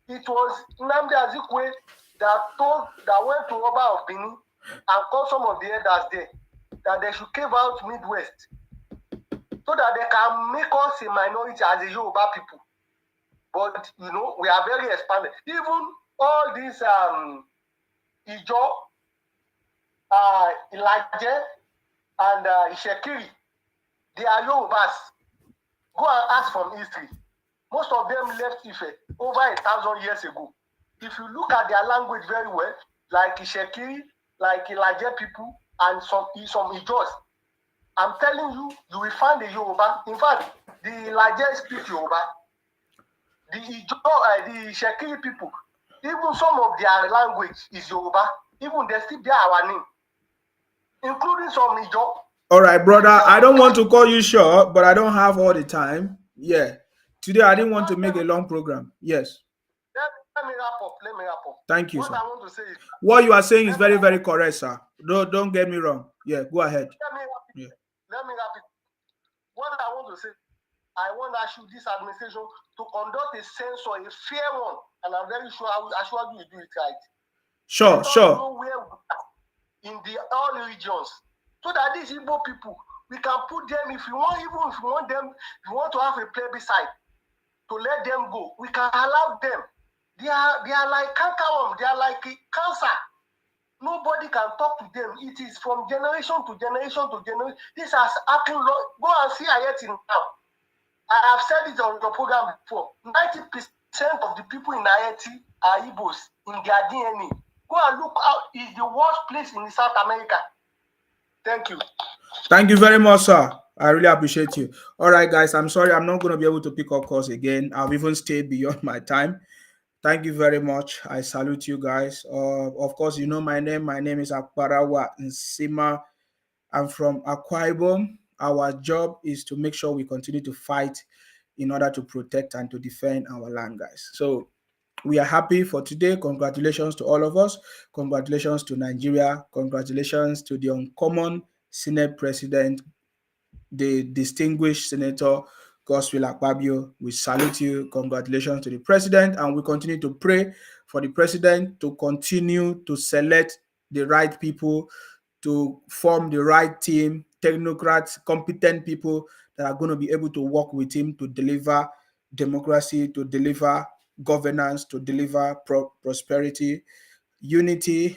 It was Nnamdi Azikiwe that went to Oba of Benin and called some of the elders there that they should cave out Midwest so that they can make us a minority as a Yoruba people. But we are very expanded. Even all these Ijo, Ilaje, and Ishekiri, they are Yorubas. Go and ask from history. Most of them left Ife over 1,000 years ago. If you look at their language very well, like Ishekiri, like Ilaje people, and some Ijos, I'm telling you, you will find a Yoruba. In fact, the Ilaje speak Yoruba. The Ishekiri people, even some of their language is Yoruba. Even they still bear our name, including some Ijo. All right, brother. I don't want to call you short, but I don't have all the time. Yeah. Today, I didn't want to make a long program. Yes. Let me wrap up. Thank you, what sir. I want to say is, what you are saying is very, very correct, sir. Don't get me wrong. Yeah, go ahead. Let me wrap it. What I want to say, I want this administration to conduct a censor, a fair one, and I'm very sure I will assure you do it right. Sure. Know where we are in all regions, so that these Igbo people, we can put them, if you want to have a plebiscite to let them go, we can allow them. They are like cankerworm, they are like cancer. Nobody can talk to them. It is from generation to generation to generation. This has happened. Go and see Ayeti now. I have said it on your program before. 90% of the people in Ayeti are Igbos in their DNA. Go and look out. It's the worst place in South America. Thank you. Thank you very much, sir. I really appreciate you. All right, guys. I'm sorry I'm not going to be able to pick up calls again. I've even stayed beyond my time. Thank you very much. I salute you guys. Of course, you know my name. My name is Akbarawa Nsima. I'm from Akwa Ibom. Our job is to make sure we continue to fight in order to protect and to defend our land, guys. So we are happy for today. Congratulations to all of us. Congratulations to Nigeria. Congratulations to the uncommon Senate President, the distinguished Senator Godswill Akpabio. We salute you. Congratulations to the president, and we continue to pray for the president to continue to select the right people, to form the right team, technocrats, competent people that are going to be able to work with him to deliver democracy, to deliver governance, to deliver prosperity, unity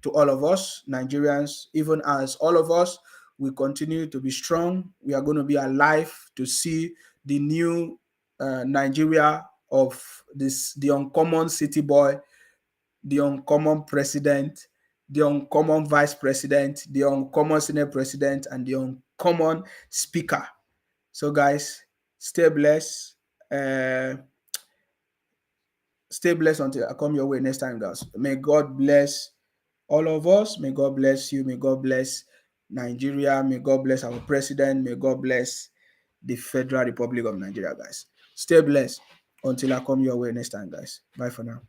to all of us, Nigerians. Even as all of us, we continue to be strong. We are going to be alive to see the new Nigeria of the uncommon city boy, the uncommon president, the uncommon vice president, the uncommon senate president, and the uncommon speaker. So, guys, stay blessed. Stay blessed until I come your way next time, guys. May God bless all of us. May God bless you. May God bless Nigeria. May God bless our president. May God bless the Federal Republic of Nigeria, guys. Stay blessed until I come your way next time, guys. Bye for now.